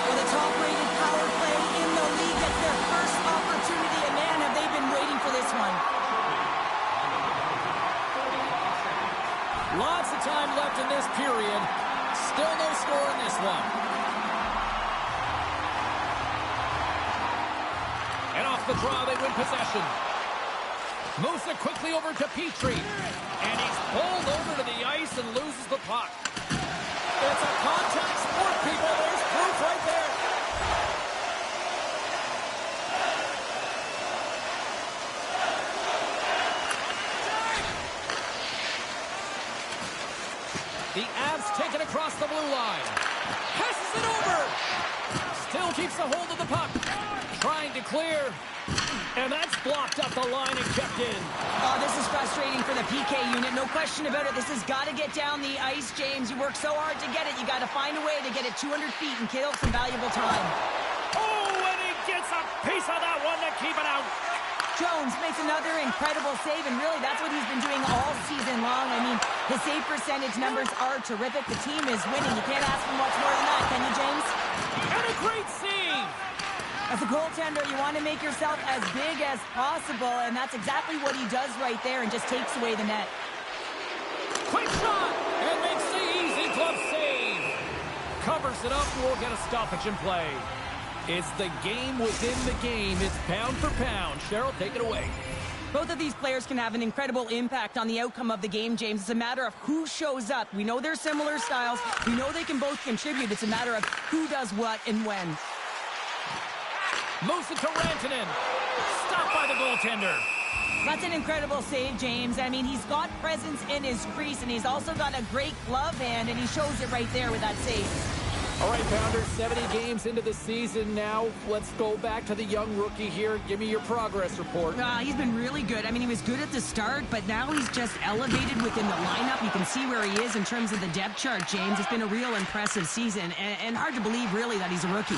Well, the top-rated power play in the league gets their first opportunity, and man, have they been waiting for this one. Lots of time left in this period. Still no score in this one. And off the draw, they win possession. Moves it quickly over to Petrie. And he's pulled over to the ice and loses the puck. It's a contact sport, people. There's proof right there. The Avs take it across the blue line. Passes it over. Still keeps a hold of the puck. Trying to clear. And that's blocked up the line and kept in. Oh, this is frustrating for the PK unit. No question about it. This has got to get down the ice, James. You work so hard to get it. You got to find a way to get it 200 feet and kill some valuable time. Oh, and he gets a piece of that one to keep it out. Jones makes another incredible save, and really that's what he's been doing all season long. I mean, his save percentage numbers are terrific. The team is winning. You can't ask for much more than that, can you, James? And a great save. As a goaltender, you want to make yourself as big as possible, and that's exactly what he does right there and just takes away the net. Quick shot, and makes the easy glove save. Covers it up, and we'll get a stoppage in play. It's the game within the game. It's pound for pound. Cheryl, take it away. Both of these players can have an incredible impact on the outcome of the game, James. It's a matter of who shows up. We know they're similar styles. We know they can both contribute. It's a matter of who does what and when. Moves it to Rantanen. Stopped by the goaltender. That's an incredible save, James. I mean, he's got presence in his crease, and he's also got a great glove hand, and he shows it right there with that save. All right, Pounders, 70 games into the season now. Let's go back to the young rookie here. Give me your progress report. He's been really good. I mean, he was good at the start, but now he's just elevated within the lineup. You can see where he is in terms of the depth chart, James. It's been a real impressive season, and hard to believe, really, that he's a rookie.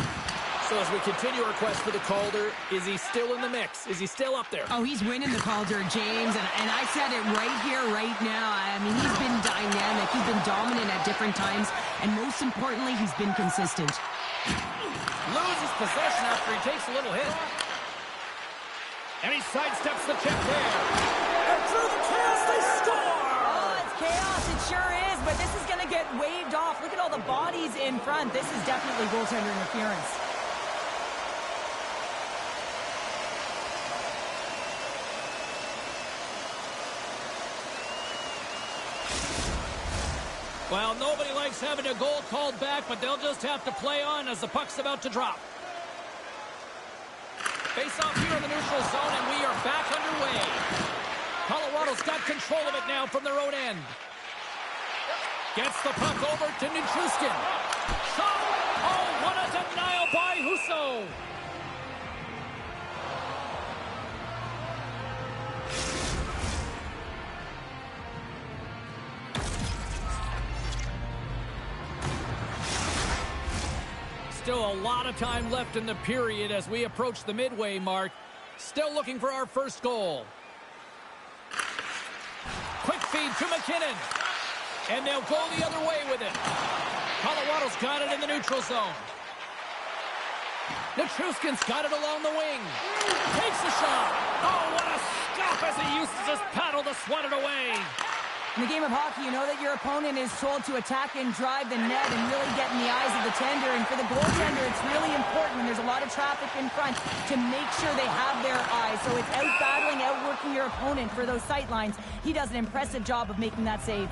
So as we continue our quest for the Calder, is he still in the mix? Is he still up there? Oh, he's winning the Calder, James, and I said it right here, right now. I mean, he's been dynamic. He's been dominant at different times, and most importantly, he's been consistent. Loses possession after he takes a little hit. And he sidesteps the check there. And through the chaos, they score! Oh, it's chaos. It sure is, but this is going to get waved off. Look at all the bodies in front. This is definitely goaltender interference. Well, nobody likes having a goal called back, but they'll just have to play on as the puck's about to drop. Face off here in the neutral zone, and we are back underway. Colorado's got control of it now from their own end. Gets the puck over to Nichushkin. Shot! Oh, what a denial by Husso! Still a lot of time left in the period as we approach the midway mark. Still looking for our first goal. Quick feed to McKinnon. And they'll go the other way with it. Colorado's got it in the neutral zone. Nichushkin's got it along the wing. Takes a shot. Oh, what a stop as he uses his paddle to swat it away. In the game of hockey, you know that your opponent is told to attack and drive the net and really get in the eyes of the tender. And for the goaltender, it's really important when there's a lot of traffic in front to make sure they have their eyes. So it's out-battling, outworking your opponent for those sight lines. He does an impressive job of making that save.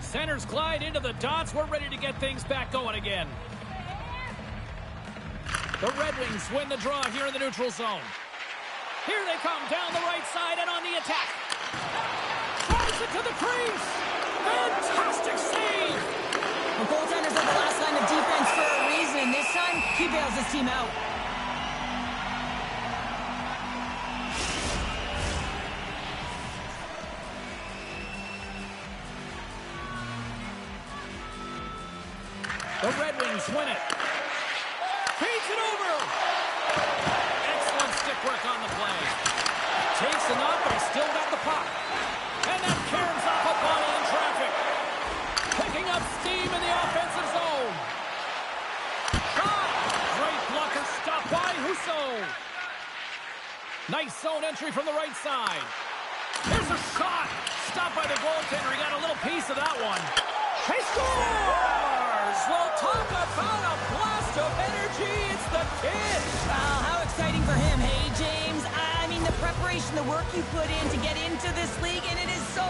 Centers glide into the dots. We're ready to get things back going again. The Red Wings win the draw here in the neutral zone. Here they come down the right side and on the attack. Drives it to the crease. Fantastic save. The goaltenders are the last line of defense for a reason. This time, he bails his team out. The Red Wings win it. Feeds it over. Excellent stick work on the play. Takes it up, but he's still got the puck. And that caroms off a body in traffic. Picking up steam in the offensive zone. Shot! Great blocker stop by Husso. Nice zone entry from the right side. Here's a shot. Stopped by the goaltender. He got a little piece of that one. He scores! Well, talk about a blast of energy. It's the kid. Wow, how exciting for him, hey, James? I mean, the preparation, the work you put in to get into this league, and it is so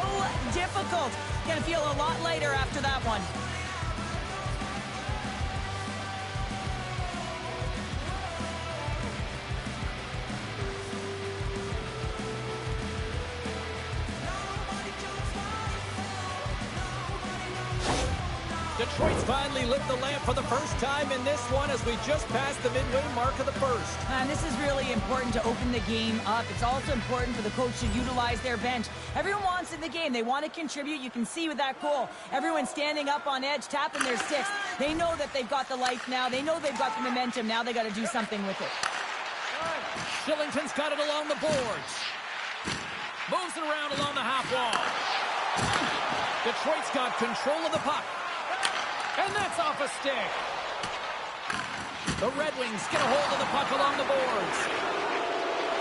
difficult. Gonna feel a lot lighter after that one. Detroit's finally lit the lamp for the first time in this one as we just passed the midway mark of the first. And this is really important to open the game up. It's also important for the coach to utilize their bench. Everyone wants in the game. They want to contribute. You can see with that goal. Everyone's standing up on edge, tapping their sticks. They know that they've got the life now. They know they've got the momentum. Now they got to do something with it. Shillington's got it along the boards. Moves it around along the half wall. Detroit's got control of the puck. And that's off a stick. The Red Wings get a hold of the puck along the boards.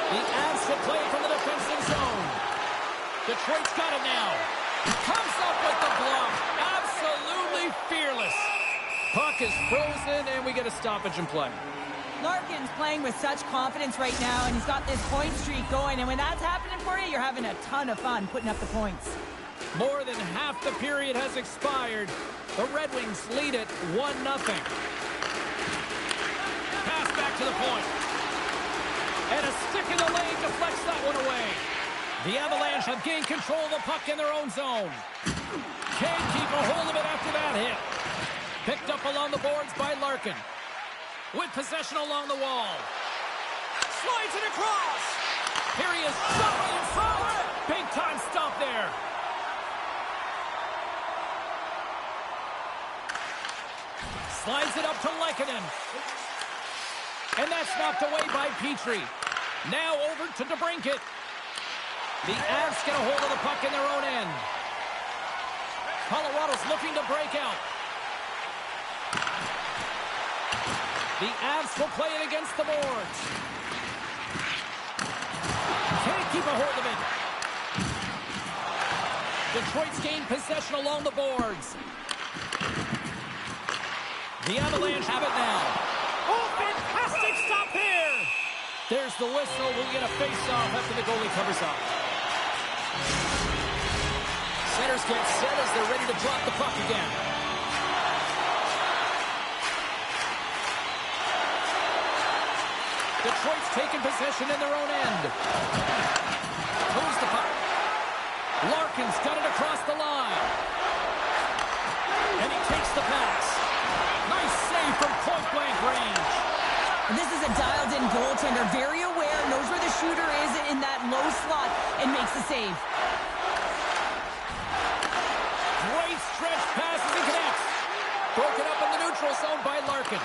The absent play from the defensive zone. Detroit's got it now. Comes up with the block. Absolutely fearless. Puck is frozen, and we get a stoppage in play. Larkin's playing with such confidence right now, and he's got this point streak going. And when that's happening for you, you're having a ton of fun putting up the points. More than half the period has expired. The Red Wings lead it 1-0. Pass back to the point. And a stick in the lane deflects that one away. The Avalanche have gained control of the puck in their own zone. Can't keep a hold of it after that hit. Picked up along the boards by Larkin. With possession along the wall. Slides it across. Here he is, shot right in front. Big time stop. there. Slides it up to Lehkonen. And that's knocked away by Petrie. Now over to DeBrincat. The Avs get a hold of the puck in their own end. Colorado's looking to break out. The Avs will play it against the boards. Can't keep a hold of it. Detroit's gained possession along the boards. The Avalanche have it now. Oh, fantastic stop here! There's the whistle. We'll get a face-off after the goalie covers up. Centers get set as they're ready to drop the puck again. Detroit's taking possession in their own end. Moves the puck. Larkin's got it across the line. And he takes the pass. Nice save from point-blank range. And this is a dialed-in goaltender, very aware, knows where the shooter is in that low slot, and makes the save. Great stretch passes and connects. Broken up in the neutral zone by Larkin.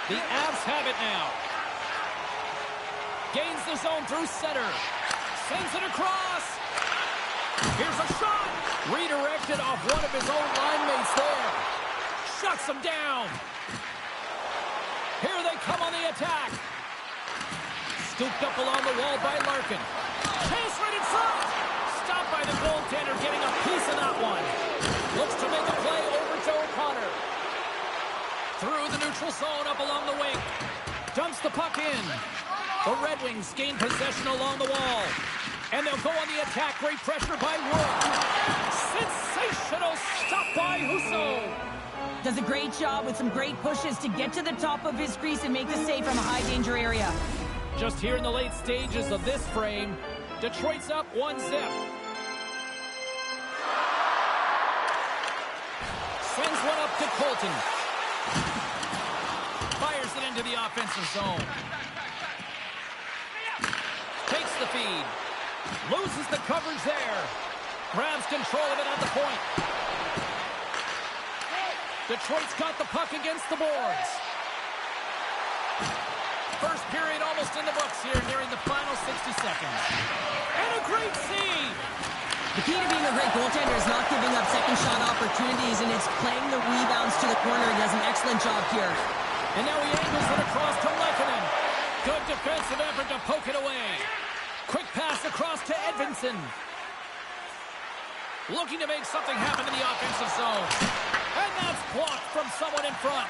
The Avs have it now. Gains the zone through center. Sends it across. Here's a shot. Redirected off one of his own line mates there. Shuts him down. Here they come on the attack. Scooped up along the wall by Larkin. Chase right in front. Stopped by the goaltender, getting a piece of that one. Looks to make a play over to O'Connor. Through the neutral zone, up along the wing. Dumps the puck in. The Red Wings gain possession along the wall. And they'll go on the attack. Great pressure by Wood. Sensational stop by Husso. Does a great job with some great pushes to get to the top of his crease and make the save from a high-danger area. Just here in the late stages of this frame, Detroit's up 1-0. Sends one up to Colton. Fires it into the offensive zone. Takes the feed. Loses the coverage there. Grabs control of it at the point. Detroit's got the puck against the boards. First period almost in the books here, nearing the final 60 seconds. And a great save! The key to being a great goaltender is not giving up second shot opportunities, and it's playing the rebounds to the corner. He does an excellent job here. And now he angles it across to Lehkonen. Good defensive effort to poke it away. Quick pass across to Edvinsson. Looking to make something happen in the offensive zone. And that's blocked from someone in front.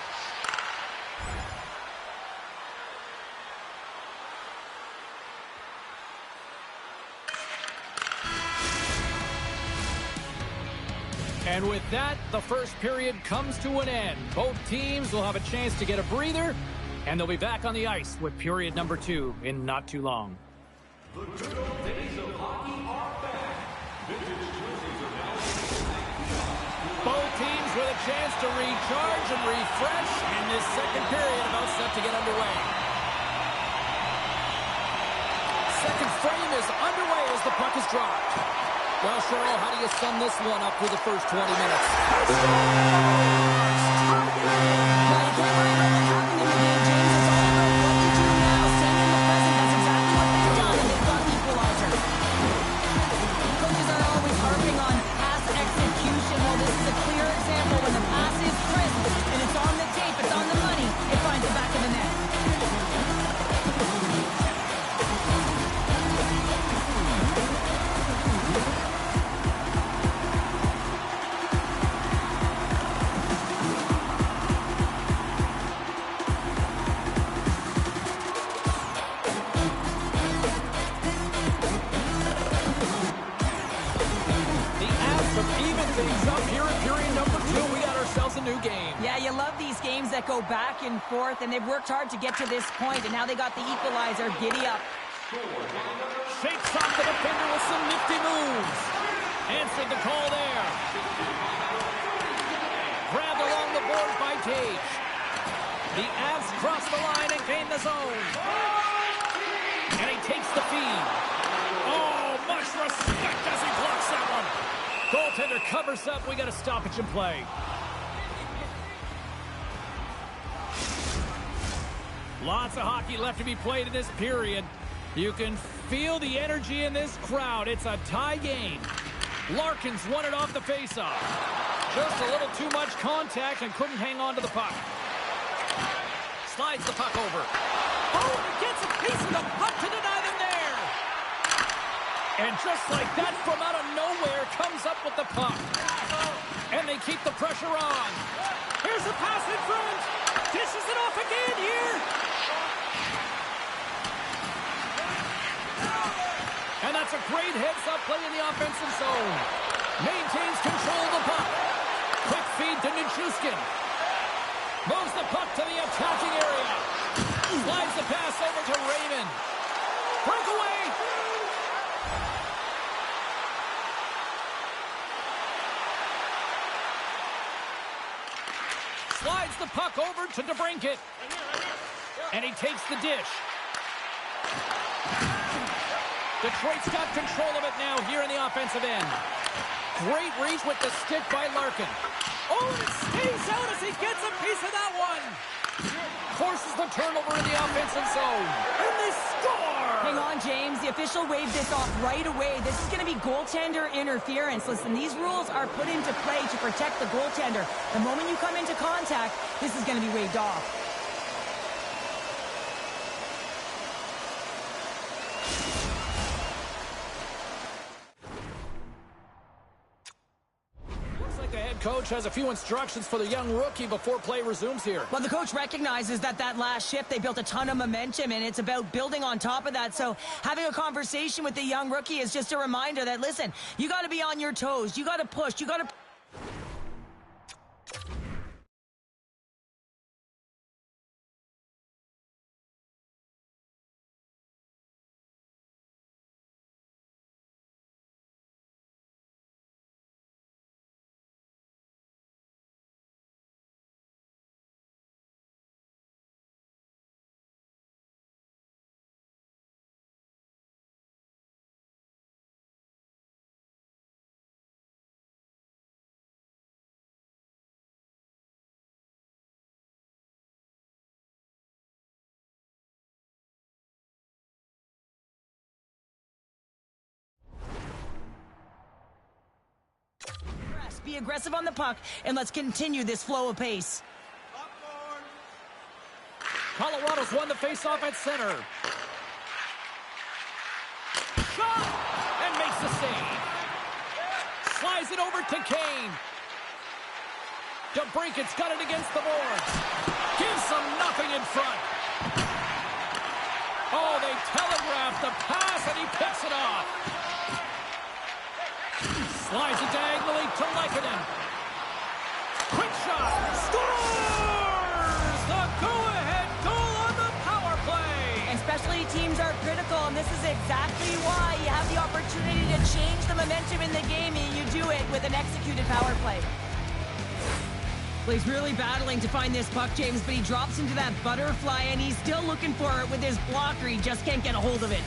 And with that, the first period comes to an end. Both teams will have a chance to get a breather, and they'll be back on the ice with period number 2 in not too long. The good old days of hockey are back. Vintage jerseys are now. Both teams with a chance to recharge and refresh, and this second period about set to get underway. Second frame is underway as the puck is dropped. Well, Cheryl, how do you sum this one up through the first 20 minutes? Well, you can't worry about what happened in the game, James. It's all about what you do now. Staying in the present, that's exactly what they've done, and they've got the equalizer. Coaches are always harping on pass execution. Well, this is a clear example. When the pass is crisp, and it's on the tape, it's on the money, it finds the back of the net. Yeah, you love these games that go back and forth, and they've worked hard to get to this point, and now they got the equalizer. Giddy up. Shakes off the defender with some nifty moves. Answered the call there. Grabbed along the board by Tage. The Avs cross the line and gain the zone. And he takes the feed. Oh, much Goaltender covers up. We got a stoppage in play. Lots of hockey left to be played in this period. You can feel the energy in this crowd. It's a tie game. Larkin's won it off the faceoff. Just a little too much contact and couldn't hang on to the puck. Slides the puck over. Oh, and he gets a piece of the puck to deny them there. And just like that, from out of nowhere, comes up with the puck. And they keep the pressure on. Here's a pass in front. Dishes it off again here. And that's a great heads-up play in the offensive zone. Maintains control of the puck. Quick feed to Nichushkin. Moves the puck to the attacking area. Slides the pass over to Raymond. Breakaway. Slides the puck over to DeBrincat. And he takes the dish. Detroit's got control of it now here in the offensive end. Great reach with the stick by Larkin. Oh, and it stays out as he gets a piece of that one. Forces the turnover in the offensive zone. And they score. Hang on, James. The official waved this off right away. This is going to be goaltender interference. Listen, these rules are put into play to protect the goaltender. The moment you come into contact, this is going to be waved off. Coach has a few instructions for the young rookie before play resumes here. Well, the coach recognizes that last shift, they built a ton of momentum, and it's about building on top of that. So having a conversation with the young rookie is just a reminder that, listen, you got to be on your toes. You got to push. You got to... Be aggressive on the puck, and let's continue this flow of pace. Colorado's won the faceoff at center. Shot! And makes the save. Slides it over to Kane. DeBrincat's got it against the boards. Gives them nothing in front. Oh, they telegraphed the pass, and he picks it off. Slides it diagonally to Lehkonen. Quick shot. Scores! The go-ahead goal on the power play. And specialty teams are critical, and this is exactly why you have the opportunity to change the momentum in the game, and you do it with an executed power play. Well, he's really battling to find this puck, James, but he drops into that butterfly, and he's still looking for it with his blocker. He just can't get a hold of it.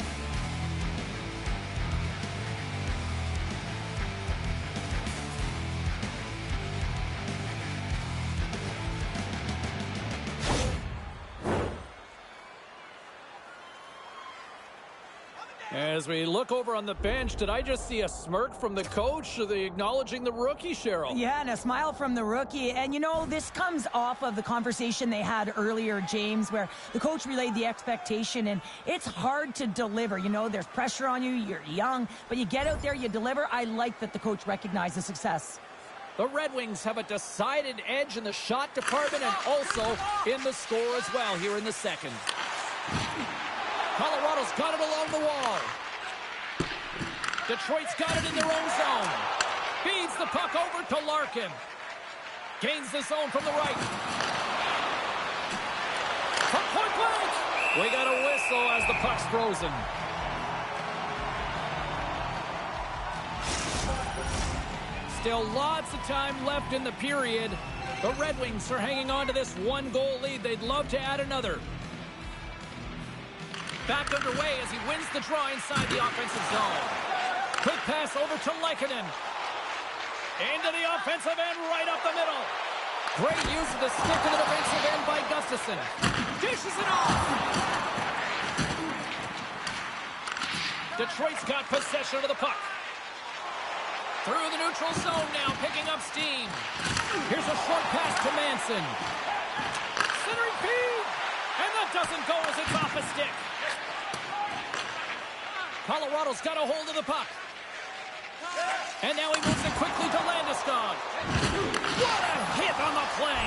As we look over on the bench, did I just see a smirk from the coach or acknowledging the rookie, Cheryl? Yeah, and a smile from the rookie. And, you know, this comes off of the conversation they had earlier, James, where the coach relayed the expectation, and it's hard to deliver. You know, there's pressure on you, you're young, but you get out there, you deliver. I like that the coach recognized the success. The Red Wings have a decided edge in the shot department and also in the score as well here in the second. Colorado's got it along the wall. Detroit's got it in their own zone. Feeds the puck over to Larkin. Gains the zone from the right. From point blank. We got a whistle as the puck's frozen. Still lots of time left in the period. The Red Wings are hanging on to this one-goal lead. They'd love to add another. Back underway as he wins the draw inside the offensive zone. Quick pass over to Lehkonen. Into the offensive end, right up the middle. Great use of the stick in the defensive end by Gustafsson. Dishes it off. Detroit's got possession of the puck. Through the neutral zone now, picking up steam. Here's a short pass to Manson. Centering feed. And that doesn't go as it's off a stick. Colorado's got a hold of the puck. And now he moves it quickly to Landeskog. What a hit on the play.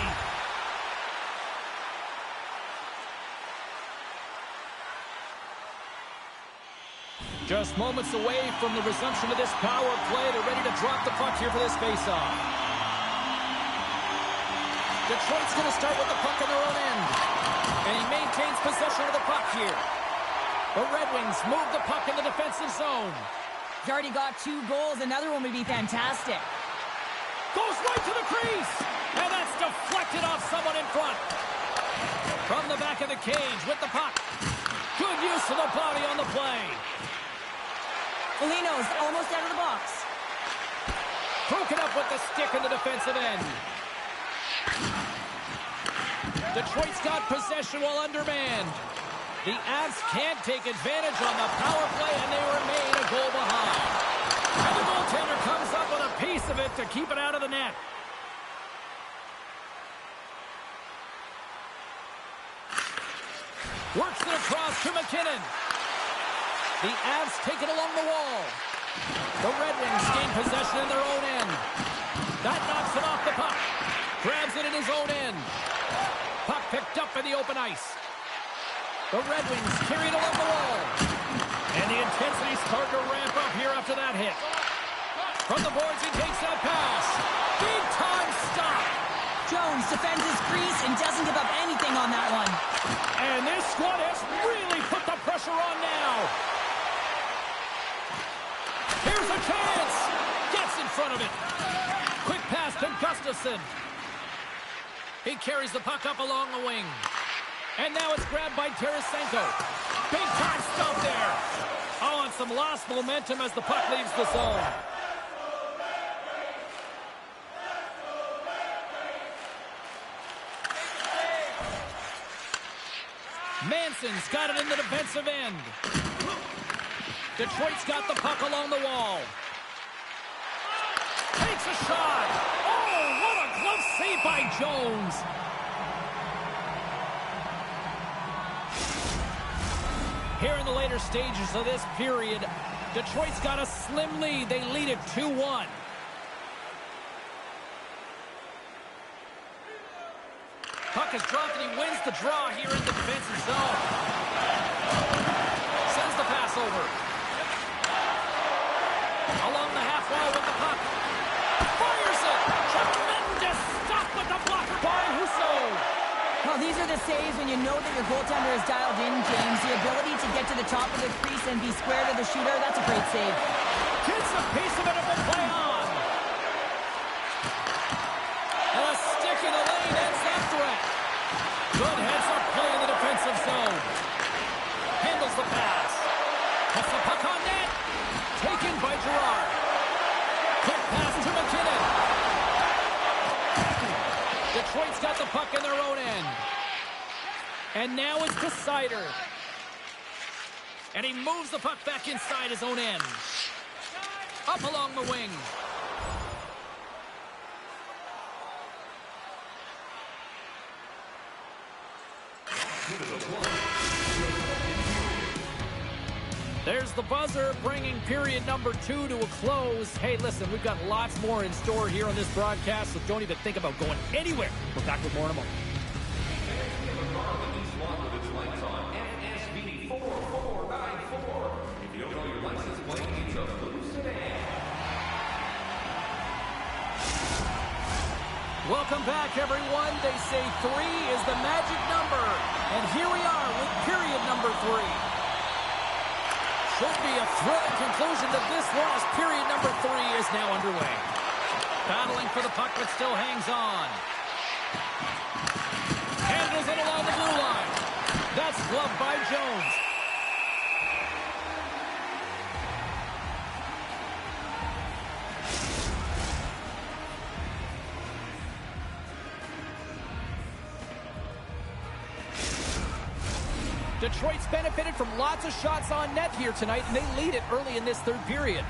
Just moments away from the resumption of this power play. They're ready to drop the puck here for this faceoff. Detroit's going to start with the puck on their own end. And he maintains possession of the puck here. The Red Wings move the puck in the defensive zone. He's already got 2 goals. Another one would be fantastic. Goes right to the crease. And that's deflected off someone in front. From the back of the cage with the puck. Good use of the body on the play. Foligno's almost out of the box. Broken up with the stick in the defensive end. Detroit's got possession while undermanned. The Avs can't take advantage on the power play, and they remain a goal behind. And the goaltender comes up with a piece of it to keep it out of the net. Works it across to McKinnon. The Avs take it along the wall. The Red Wings gain possession in their own end. That knocks him off the puck. Grabs it in his own end. Puck picked up in the open ice. The Red Wings carry it along the wall. And the intensity's starting to ramp up here after that hit. From the boards, he takes that pass. Big time stop. Jones defends his crease and doesn't give up anything on that one. And this squad has really put the pressure on now. Here's a chance. Gets in front of it. Quick pass to Gustafsson. He carries the puck up along the wing. And now it's grabbed by Tarasenko. Big time stop there. Oh, and some lost momentum as the puck leaves the zone. Manson's got it in the defensive end. Detroit's got the puck along the wall. Takes a shot. Oh, what a glove save by Jones. Here in the later stages of this period, Detroit's got a slim lead. They lead it 2-1. Puck is dropped and he wins the draw here in the defensive zone. Sends the pass over. Along the half wall with the puck. Fires it. Tremendous stop with the blocker by Husso. Well, these are the saves when you know that your goaltender is dialed in, James. The ability to get to the top of the crease and be square to the shooter, that's a great save. Gets a piece of it and will play on. And a stick in the lane ends that threat. Good heads-up play in the defensive zone. Handles the pass. Puts the puck on net. Taken by Girard. Quick pass to McKinnon. Detroit's got the puck in their own end. And now it's to Sider. And he moves the puck back inside his own end. Up along the wing. There's the buzzer, bringing period number 2 to a close. Hey, listen, we've got lots more in store here on this broadcast, so don't even think about going anywhere. We're back with more in a moment. Welcome back, everyone. They say 3 is the magic number. And here we are with period number 3. Should be a thrilling conclusion to this one as period number 3 is now underway. Battling for the puck, but still hangs on. Handles it along the blue line. That's gloved by Jones. Detroit's benefited from lots of shots on net here tonight, and they lead it early in this third period.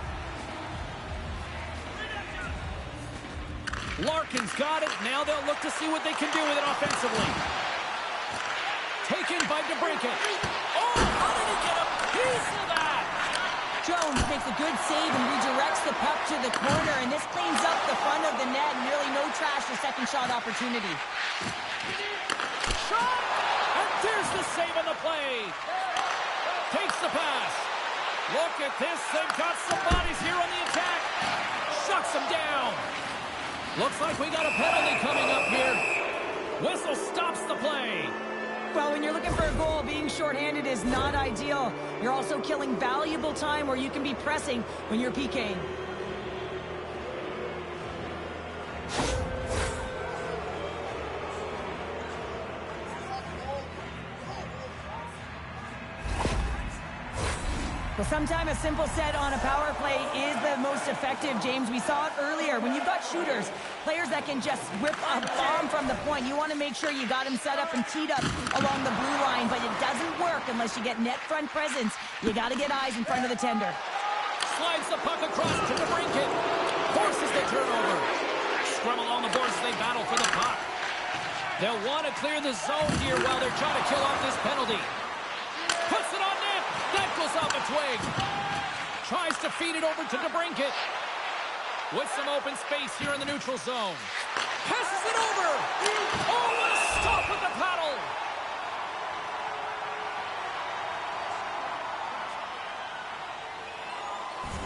Larkin's got it. Now they'll look to see what they can do with it offensively. Taken by DeBrincat. Oh, how did he get a piece of that? Jones makes a good save and redirects the puck to the corner, and this cleans up the front of the net, and really no trash for second shot opportunity. Shot! And there's the save on the play. Takes the pass. Look at this. They've got some bodies here on the attack. Shuts them down. Looks like we got a penalty coming up here. Whistle stops the play. Well, when you're looking for a goal, being shorthanded is not ideal. You're also killing valuable time where you can be pressing when you're PKing. Well, sometimes a simple set on a power play is the most effective, James. We saw it earlier. When you've got shooters, players that can just whip a bomb from the point, you want to make sure you got them set up and teed up along the blue line, but it doesn't work unless you get net front presence. You got to get eyes in front of the tender. Slides the puck across to DeBrincat. Forces the turnover. Scrum along the boards as they battle for the puck. They'll want to clear the zone here while they're trying to kill off this penalty. Puts it on net. That goes off a twig. Tries to feed it over to DeBrincat. With some open space here in the neutral zone. Passes it over. Oh, what a stop with the paddle.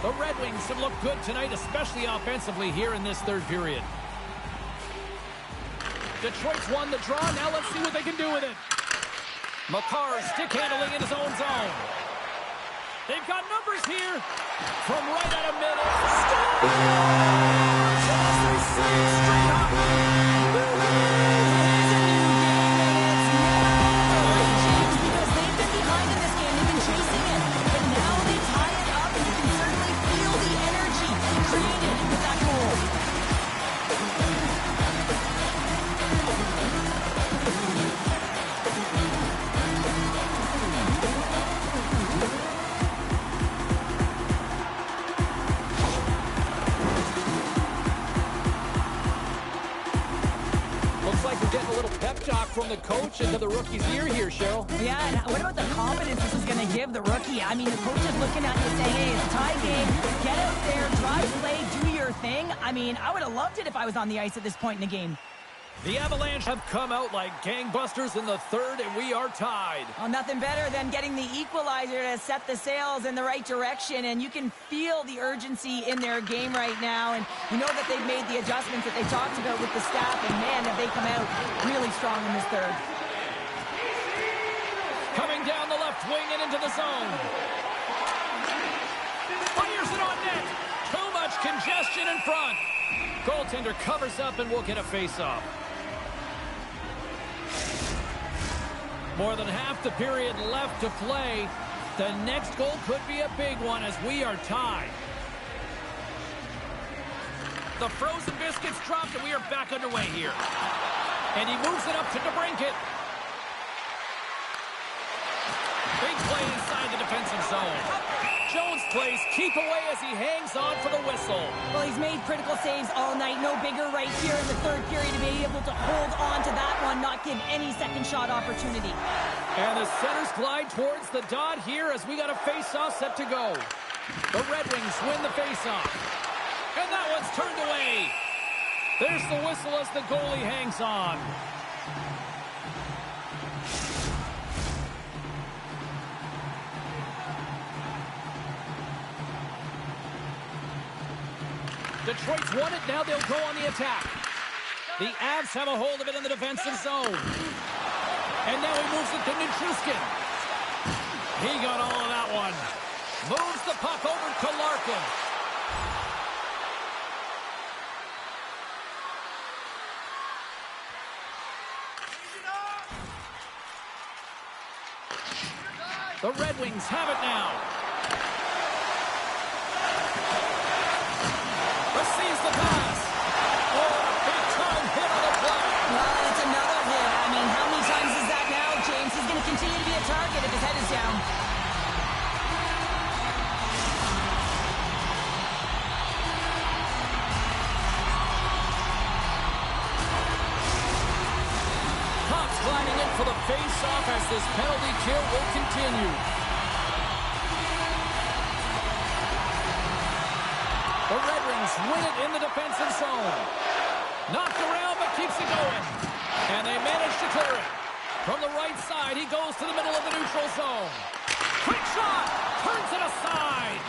The Red Wings have looked good tonight, especially offensively here in this third period. Detroit's won the draw. Now let's see what they can do with it. McCarr stick handling in his own zone. They've got numbers here. From right out of middle. Straight up. Because they've been behind in this game. They've been chasing it. But now they tie it up, and you can certainly feel the energy created with that goal. Getting a little pep talk from the coach into the rookie's ear here, Cheryl. Yeah, and what about the confidence this is going to give the rookie? I mean, the coach is looking at you saying, hey, it's a tie game. Get out there, drive play, do your thing. I mean, I would have loved it if I was on the ice at this point in the game. The Avalanche have come out like gangbusters in the third, and we are tied. Well, nothing better than getting the equalizer to set the sails in the right direction, and you can feel the urgency in their game right now, and you know that they've made the adjustments that they talked about with the staff, and man, have they come out really strong in this third. Coming down the left wing and into the zone. Fires it on net. Too much congestion in front. Goaltender covers up and will get a face-off. More than half the period left to play. The next goal could be a big one as we are tied. The frozen biscuits dropped and we are back underway here. And he moves it up to DeBrincat. Big play inside the defensive zone. Jones plays keep away as he hangs on for the whistle. Well, he's made critical saves all night. No bigger right here in the third period to be able to hold on to that one, not give any second shot opportunity. And the centers glide towards the dot here as we got a face-off set to go. The Red Wings win the face-off. And that one's turned away. There's the whistle as the goalie hangs on. Detroit's won it. Now they'll go on the attack. The Avs have a hold of it in the defensive zone. And now he moves it to Nichushkin. He got all of that one. Moves the puck over to Larkin. The Red Wings have it now. Receives the pass. Oh, a big-time hit on the play. Well, it's another hit. I mean, how many times is that now, James? He's going to continue to be a target if his face-off as this penalty kill will continue. The Red Wings win it in the defensive zone. Knocked around, but keeps it going. And they manage to clear it. From the right side, he goes to the middle of the neutral zone. Quick shot! Turns it aside.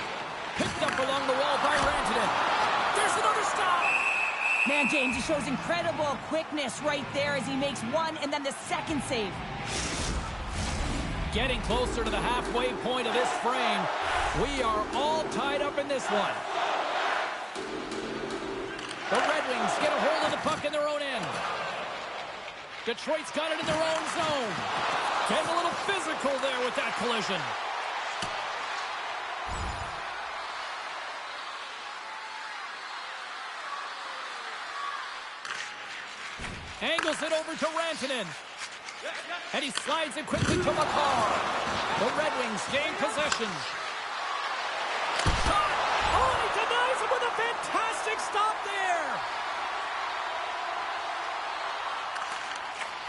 Picked up along the wall by Rantanen. There's another stop! Man, James, he shows incredible quickness right there as he makes one and then the second save. Getting closer to the halfway point of this frame. We are all tied up in this one. The Red Wings get a hold of the puck in their own end. Detroit's got it in their own zone. Getting a little physical there with that collision. Angles it over to Rantanen. And he slides it quickly to McCall. The Red Wings gain possession. Shot! Oh, he denies him with a fantastic stop there!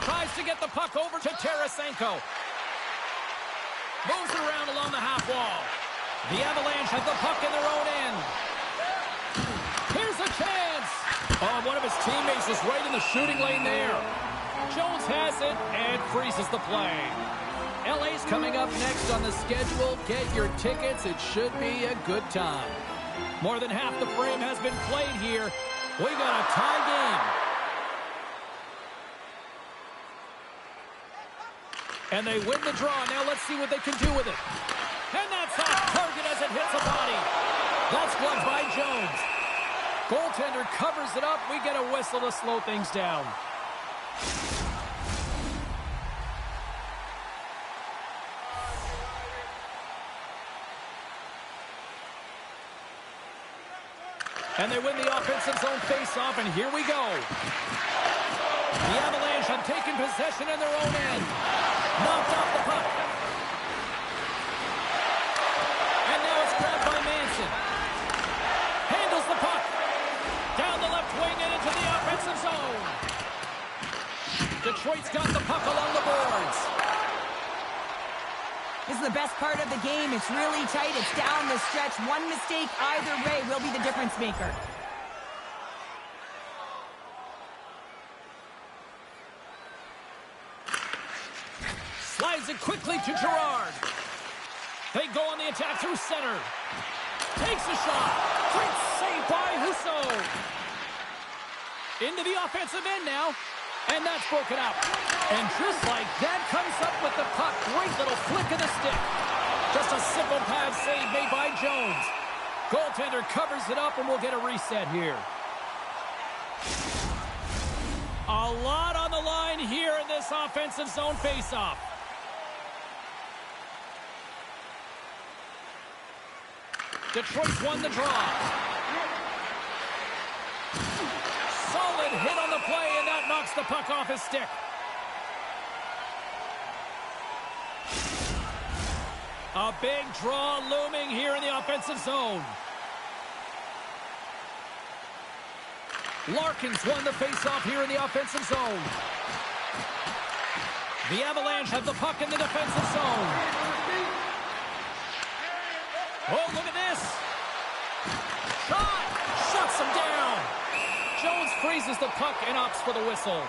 Tries to get the puck over to Tarasenko. Moves it around along the half wall. The Avalanche have the puck in their own end. Here's a chance. Oh, one of his teammates is right in the shooting lane there. Jones has it and freezes the play. LA's coming up next on the schedule. Get your tickets. It should be a good time. More than half the frame has been played here. We got a tie game. And they win the draw. Now let's see what they can do with it. And that's off target as it hits a body. That's blocked by Jones. Goaltender covers it up. We get a whistle to slow things down. And they win the offensive zone face-off, and here we go. The Avalanche have taken possession in their own end. Knocked off the puck. And now it's grabbed by Manson. Handles the puck. Down the left wing and into the offensive zone. Detroit's got the puck along the boards. This is the best part of the game. It's really tight. It's down the stretch. One mistake either way will be the difference maker. Slides it quickly to Gerard. They go on the attack through center. Takes a shot. Great save by Husso. Into the offensive end now. And that's broken up. And just like that, comes up with the puck. Great little flick of the stick. Just a simple pass save made by Jones. Goaltender covers it up, and we'll get a reset here. A lot on the line here in this offensive zone faceoff. Detroit's won the draw. Solid hit on the play, and that knocks the puck off his stick. A big draw looming here in the offensive zone. Larkin's won the faceoff here in the offensive zone. The Avalanche have the puck in the defensive zone. Oh, look at this. Shot! Shuts him down. Jones freezes the puck and opts for the whistle.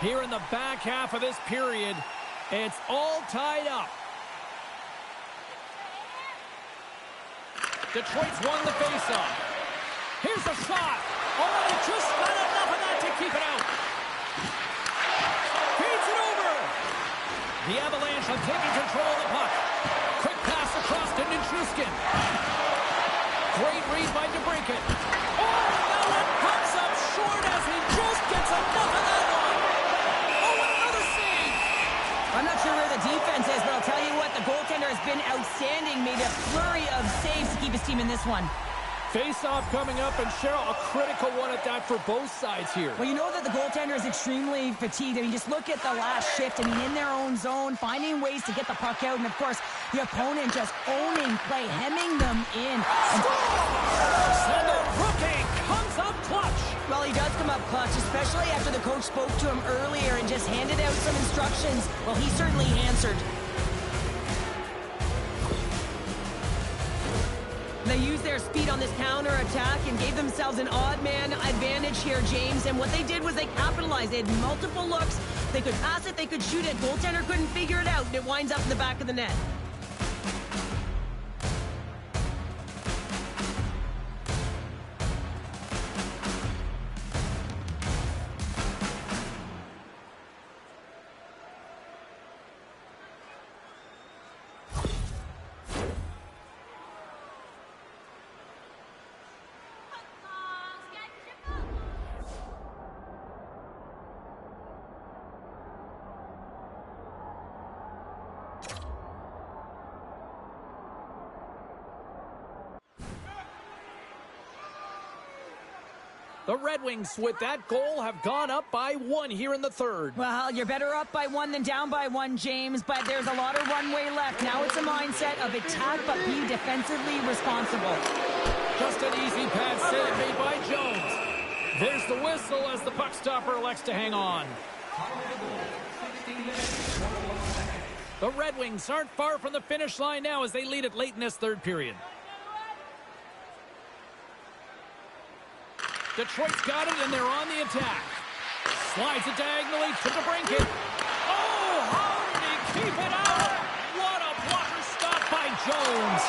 Here in the back half of this period, it's all tied up. Detroit's won the faceoff. Here's a shot. Oh, they just got enough of that to keep it out. Feeds it over. The Avalanche have taken control of the puck. Quick pass across to Nichushkin. Great read by DeBrincat. Oh, that one comes up short as he just gets enough of that one. Oh, another save. I'm not sure where the defense is, but I'll tell you what, the goaltender has been outstanding. Made a flurry of saves to keep his team in this one. Face-off coming up, and Cheryl, a critical one at that for both sides here. Well, you know that the goaltender is extremely fatigued. I mean, just look at the last shift. I mean, in their own zone, finding ways to get the puck out, and of course, the opponent just owning play, hemming them in. And the rookie comes up clutch. Well, he does come up clutch, especially after the coach spoke to him earlier and just handed out some instructions. Well, he certainly answered. They used their speed on this counter-attack and gave themselves an odd man advantage here, James. And what they did was they capitalized. They had multiple looks. They could pass it, they could shoot it. Goaltender couldn't figure it out, and it winds up in the back of the net. The Red Wings, with that goal, have gone up by 1 here in the third. Well, you're better up by 1 than down by 1, James, but there's a lot of runway left. Now it's a mindset of attack, but be defensively responsible. Just an easy pad save made by Jones. There's the whistle as the puck stopper elects to hang on. The Red Wings aren't far from the finish line now as they lead it late in this third period. Detroit's got it, and they're on the attack. Slides it diagonally to DeBrincat. Oh, how did he keep it out? What a blocker stop by Jones.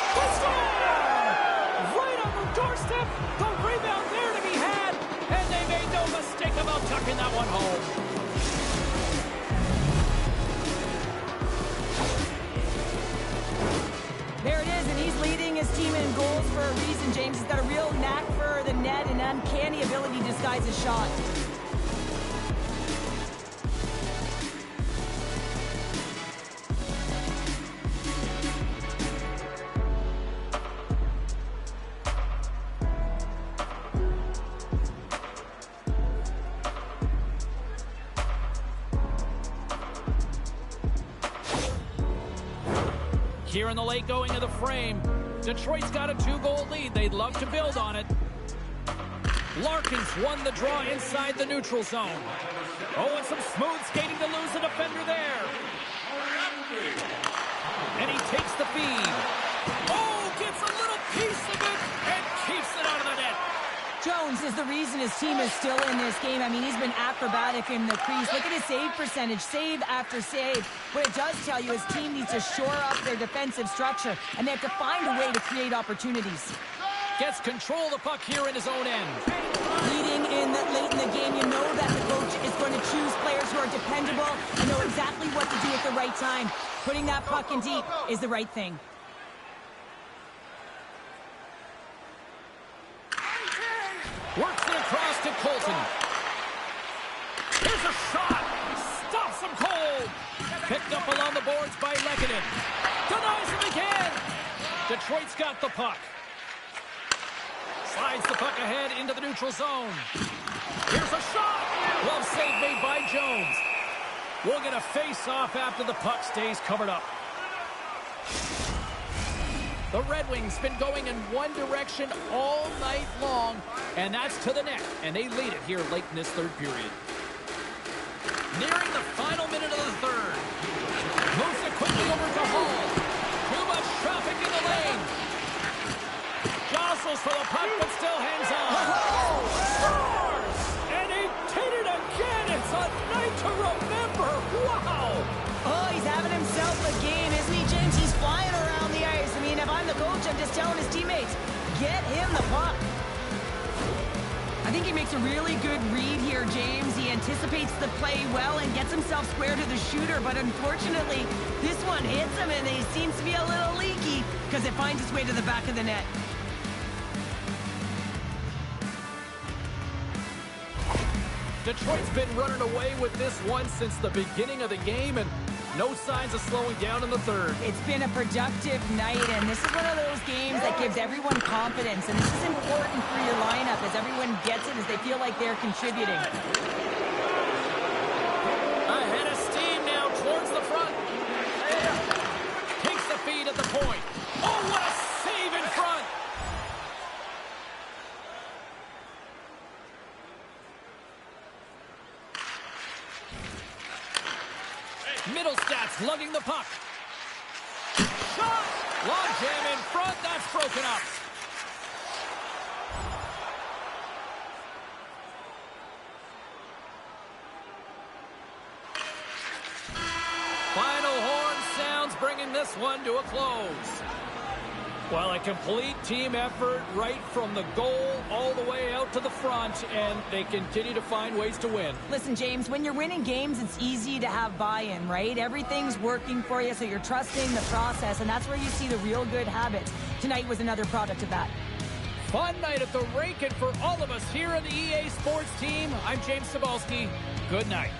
Right on the doorstep. The rebound there to be had. And they made no mistake about tucking that one home. There it is, and he's leading his team in goals for a reason, James. He's got a real knack for the net and uncanny ability to disguise his shot. Here in the late going of the frame, Detroit's got a 2-goal lead. They'd love to build on it. Larkin's won the draw inside the neutral zone. Oh, and some smooth skating to lose a defender there. And he takes the feed. Oh, gets a little piece of it and keeps it out of the net. Jones is the reason his team is still in this game. I mean, he's been acrobatic in the crease. Look at his save percentage, save after save. What it does tell you, his team needs to shore up their defensive structure, and they have to find a way to create opportunities. Gets control of the puck here in his own end. Leading in late in the game, you know that the coach is going to choose players who are dependable and know exactly what to do at the right time. Putting that puck in deep is the right thing. Works it across to Colton. Here's a shot. Stops him cold. Picked up along the boards by Lehkonen. Denies him again. Detroit's got the puck. Slides the puck ahead into the neutral zone. Here's a shot. Glove save made by Jones. We'll get a face-off after the puck stays covered up. The Red Wings been going in one direction all night long, and that's to the net, and they lead it here late in this third period. Nearing the final minute of the third. Moves it quickly over to Hall. Too much traffic in the lane. Jostles for the puck, but still hangs on. And he did it again. It's a night to remember. Wow. Oh, he's having himself a game, isn't he, James? He's flying around the ice. I mean, if I'm the coach, I'm just telling his teammates, get him the puck. I think he makes a really good read here, James. He anticipates the play well and gets himself square to the shooter, but unfortunately, this one hits him, and he seems to be a little leaky because it finds its way to the back of the net. Detroit's been running away with this one since the beginning of the game, and no signs of slowing down in the third. It's been a productive night, and this is one of those games that gives everyone confidence, and this is important for your lineup as everyone gets it, as they feel like they're contributing. Ahead of steam now towards the front. Takes the feed at the point. Oh, what a save in front! shot! Log jam in front, that's broken up. Final horn sounds, bringing this one to a close. Well, a complete team effort right from the goal all the way out to the front, and they continue to find ways to win. Listen, James, when you're winning games, it's easy to have buy-in, right? Everything's working for you, so you're trusting the process, and that's where you see the real good habits. Tonight was another product of that. Fun night at the rink, and for all of us here on the EA Sports team, I'm James Cebulski. Good night.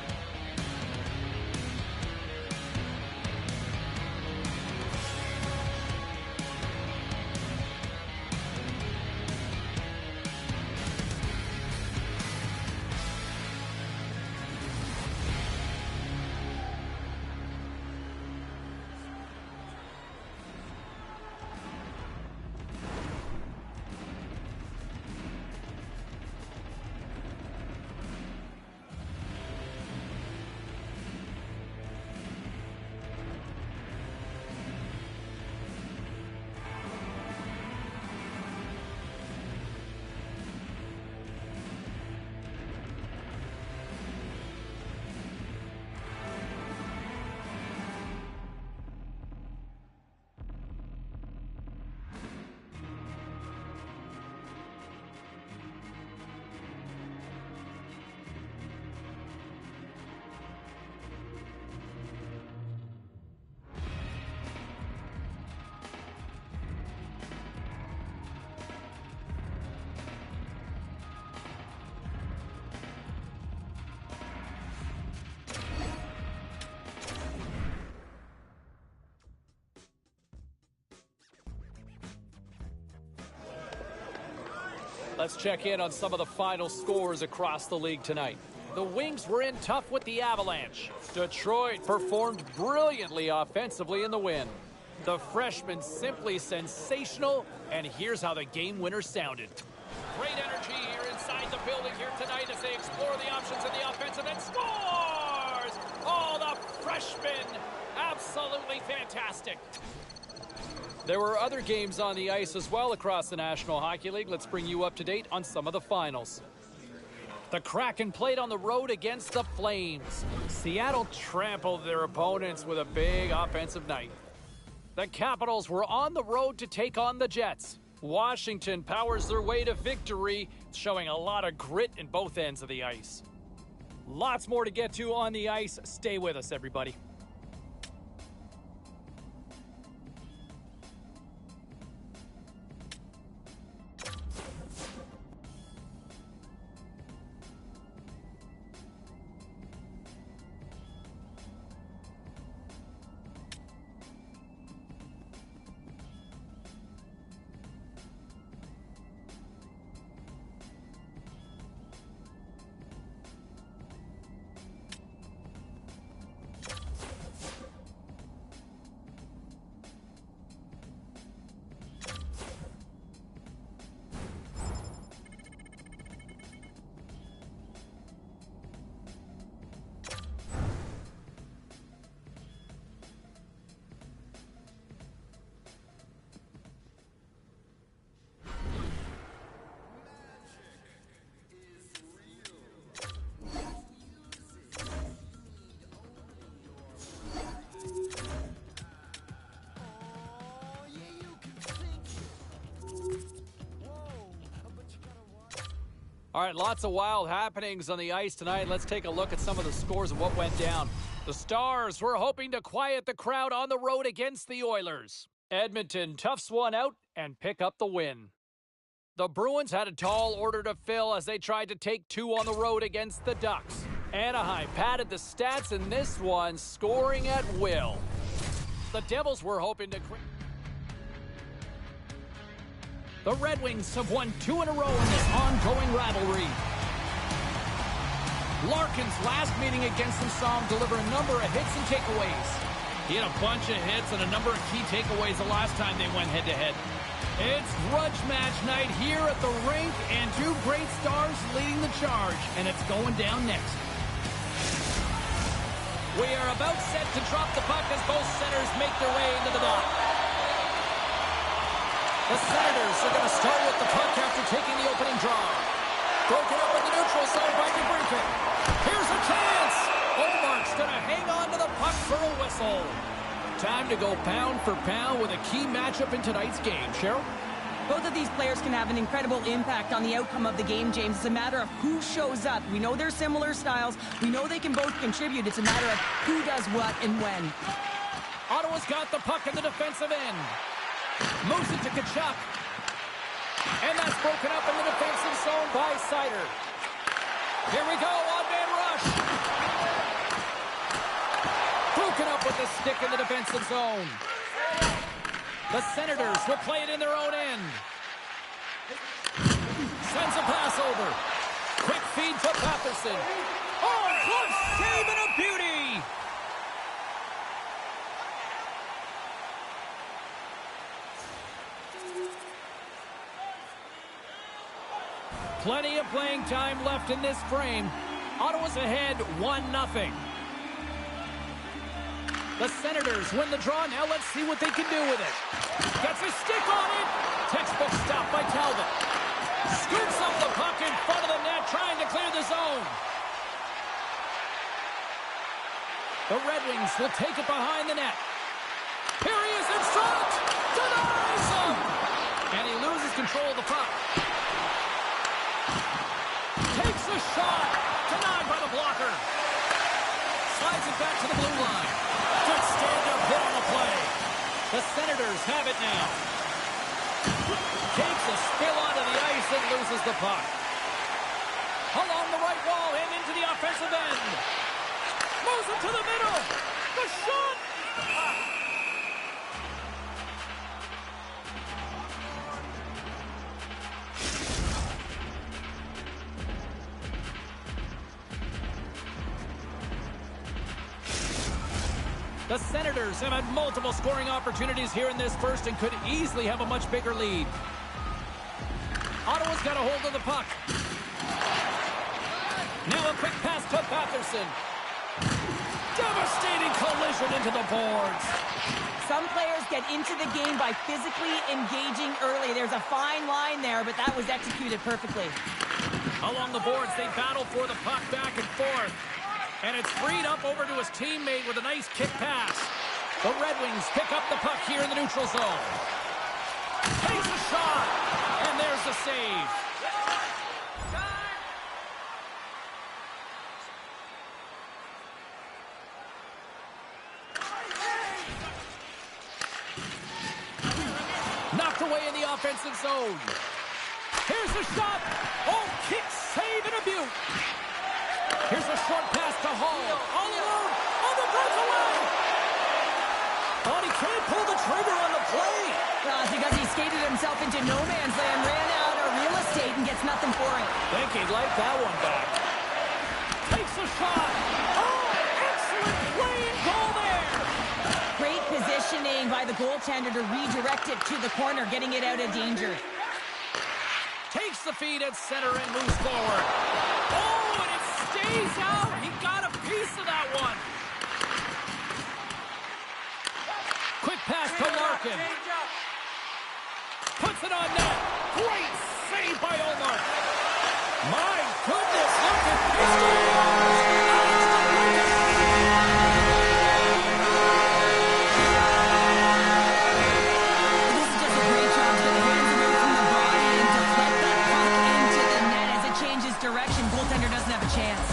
Let's check in on some of the final scores across the league tonight. The Wings were in tough with the Avalanche. Detroit performed brilliantly offensively in the win. The freshmen simply sensational, and here's how the game winner sounded. Great energy here inside the building here tonight as they explore the options in the offensive and scores! Oh, the freshmen, absolutely fantastic. There were other games on the ice as well across the National Hockey League. Let's bring you up to date on some of the finals. The Kraken played on the road against the Flames. Seattle trampled their opponents with a big offensive night. The Capitals were on the road to take on the Jets. Washington powers their way to victory, showing a lot of grit in both ends of the ice. Lots more to get to on the ice. Stay with us, everybody. All right, lots of wild happenings on the ice tonight. Let's take a look at some of the scores of what went down. The Stars were hoping to quiet the crowd on the road against the Oilers. Edmonton toughs one out and pick up the win. The Bruins had a tall order to fill as they tried to take two on the road against the Ducks. Anaheim padded the stats in this one, scoring at will. The Devils were hoping to... The Red Wings have won 2 in a row in this ongoing rivalry. Larkin's last meeting against them saw him deliver a number of hits and takeaways. He had a bunch of hits and a number of key takeaways the last time they went head-to-head. It's grudge match night here at the rink, and two great stars leading the charge, and it's going down next. We are about set to drop the puck as both centers make their way into the box. The Senators are going to start with the puck after taking the opening draw. Broken up in the neutral zone by DeBrincat. Here's a chance. Omark's going to hang on to the puck for a whistle. Time to go pound for pound with a key matchup in tonight's game. Cheryl? Both of these players can have an incredible impact on the outcome of the game, James. It's a matter of who shows up. We know they're similar styles. We know they can both contribute. It's a matter of who does what and when. Ottawa's got the puck in the defensive end. Moves it to Tkachuk. And that's broken up in the defensive zone by Seider. Here we go, on-man rush. Broken up with the stick in the defensive zone. The Senators will play it in their own end. Sends a pass over. Quick feed to Patterson. Oh, close save and a beauty! Plenty of playing time left in this frame. Ottawa's ahead 1-0. The Senators win the draw. Now let's see what they can do with it. Gets a stick on it. Textbook stop by Talbot. Scoops up the puck in front of the net, trying to clear the zone. The Red Wings will take it behind the net. Here he is in front. Denies him. And he loses control of the puck. Takes a shot. Denied by the blocker. Slides it back to the blue line. Good stand-up hit on the play. The Senators have it now. Takes a spill onto the ice and loses the puck. Along the right wall and into the offensive end. Moves it to the middle. The shot. The Senators have had multiple scoring opportunities here in this first and could easily have a much bigger lead. Ottawa's got a hold of the puck. Now a quick pass to Patterson. Devastating collision into the boards. Some players get into the game by physically engaging early. There's a fine line there, but that was executed perfectly. Along the boards, they battle for the puck back and forth. And it's freed up over to his teammate with a nice kick pass. The Red Wings pick up the puck here in the neutral zone. Takes a shot, and there's the save. Knocked away in the offensive zone. Here's the shot. Oh, kick, save, and a beaut. Here's a short pass to Hall. All alone. Oh, the breakaway. But he can't pull the trigger on the play. It's because he skated himself into no man's land, ran out of real estate, and gets nothing for it. Think he'd like that one back. Takes a shot. Oh, excellent play and goal there. Great positioning by the goaltender to redirect it to the corner, getting it out of danger. Takes the feed at center and moves forward. Oh, and it stays out. He got a piece of that one. Quick pass to Larkin. Puts it on net. Great save by Omar. My goodness, look at this. This is just a great job to get the hands away from the body and deflect that puck into the net. As it changes direction, goaltender doesn't have a chance.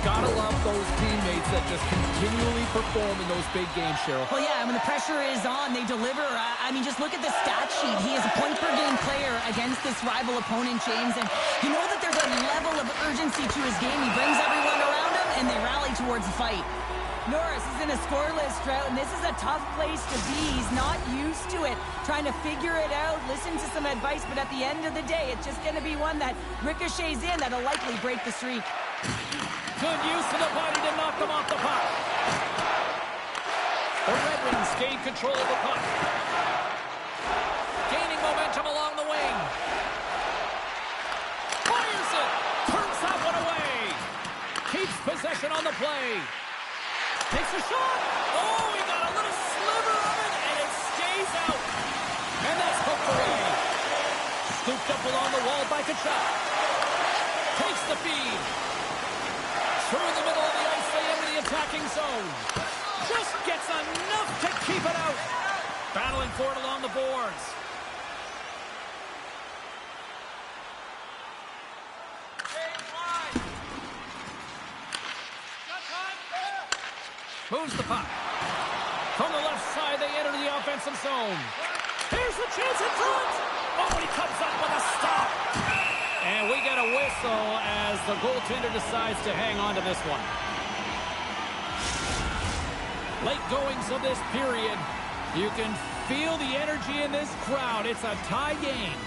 Gotta love those teammates that just continually perform in those big games, Cheryl. Well, yeah, when the pressure is on, they deliver. I mean, just look at the stat sheet. He is a point-per-game player against this rival opponent, James, and you know that there's a level of urgency to his game. He brings everyone around him, and they rally towards the fight. Norris is in a scoreless drought, and this is a tough place to be. He's not used to it, trying to figure it out, listen to some advice, but at the end of the day, it's just going to be one that ricochets in that'll likely break the streak. Good use of the body to knock them off the puck. The Red Wings gained control of the puck. Gaining momentum along the wing. Fires it. Turns that one away. Keeps possession on the play. Takes a shot. Oh, he got a little sliver of it, and it stays out. And that's hooked away. Scooped up along the wall by Kachuk. Takes the feed. Through the middle of the ice, they enter the attacking zone. Just gets enough to keep it out. Battling for it along the boards. Moves the puck. From the left side, they enter the offensive zone. Here's the chance in front. Oh, he comes up with a stop. And we get a whistle as the goaltender decides to hang on to this one. Late goings of this period. You can feel the energy in this crowd. It's a tie game.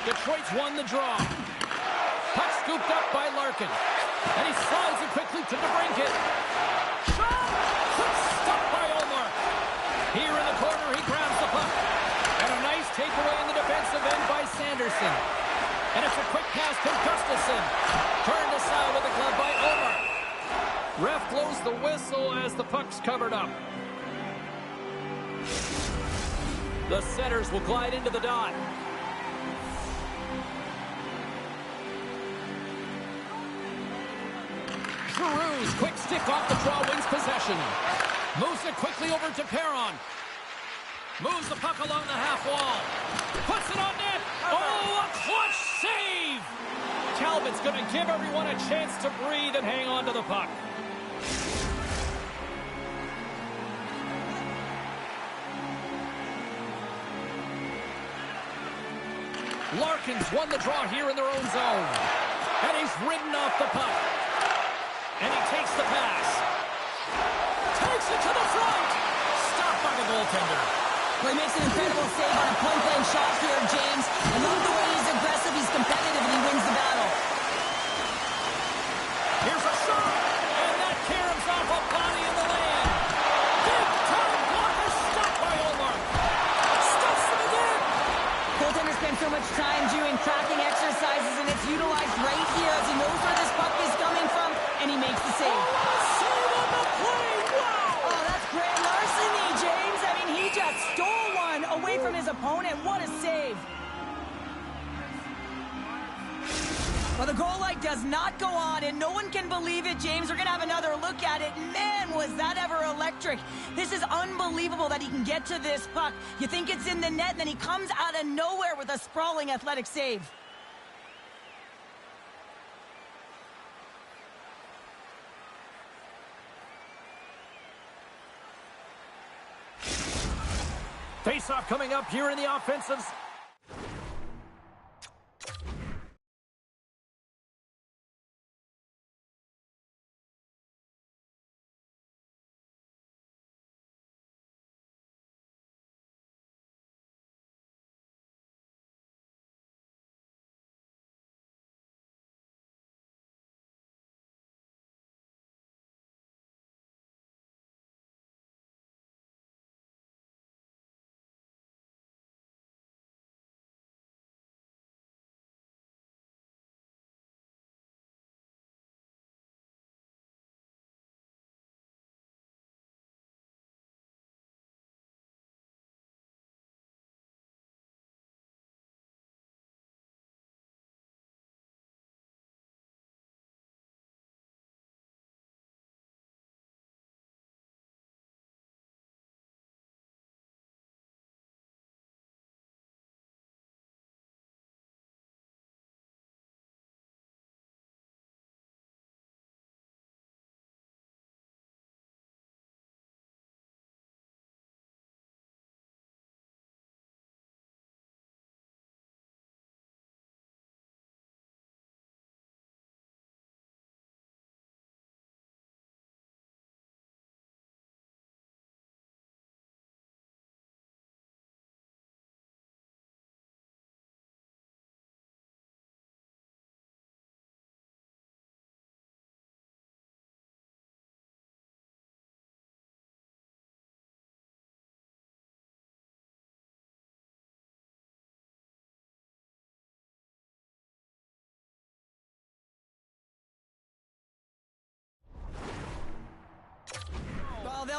Detroit's won the draw. Puck scooped up by Larkin. And he slides it quickly to DeBrincat. Shot! Quick stop by Omar. Here in the corner, he grabs the puck. And a nice takeaway in the defensive end by Sanderson. And it's a quick pass to Gustafsson. Turned aside with the glove by Omar. Ref blows the whistle as the puck's covered up. The setters will glide into the dot. Giroux's quick stick off the draw wins possession. Moves it quickly over to Perron. Moves the puck along the half wall. Puts it on net. Oh, a clutch save! Talbot's going to give everyone a chance to breathe and hang on to the puck. Larkin's won the draw here in their own zone. And he's ridden off the puck. And he takes the pass. Takes it to the front. Stopped by the goaltender. Well, he makes an incredible save on a point-blank shot here, James. I love the way he's aggressive, he's competitive, and he wins the battle. Here's a shot, and that caroms off a body in the lane. Big-time blocker stopped by Omar. Stuffs him again. Goaltender spends so much time doing tracking exercises, and it's utilized right here as he knows where this puck is coming from, and he makes the save. Save on the play! Wow! Oh, that's grand larceny, James. I mean, he just stole one away from his opponent. What a save. Well, the goal light does not go on, and no one can believe it, James. We're going to have another look at it. Man, was that ever electric. This is unbelievable that he can get to this puck. You think it's in the net, and then he comes out of nowhere with a sprawling athletic save. Face-off coming up here in the offensive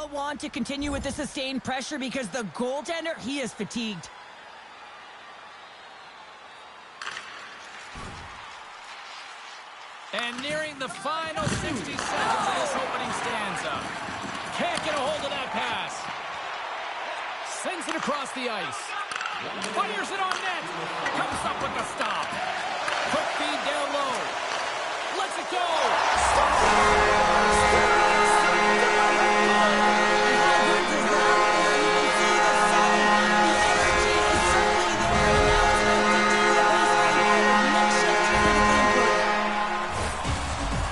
they'll want to continue with the sustained pressure because the goaltender, he is fatigued. And nearing the final 60 seconds of this opening stanza. Can't get a hold of that pass. Sends it across the ice. Fires it on net. Comes up with the stop. Quick feed down low. Lets it go.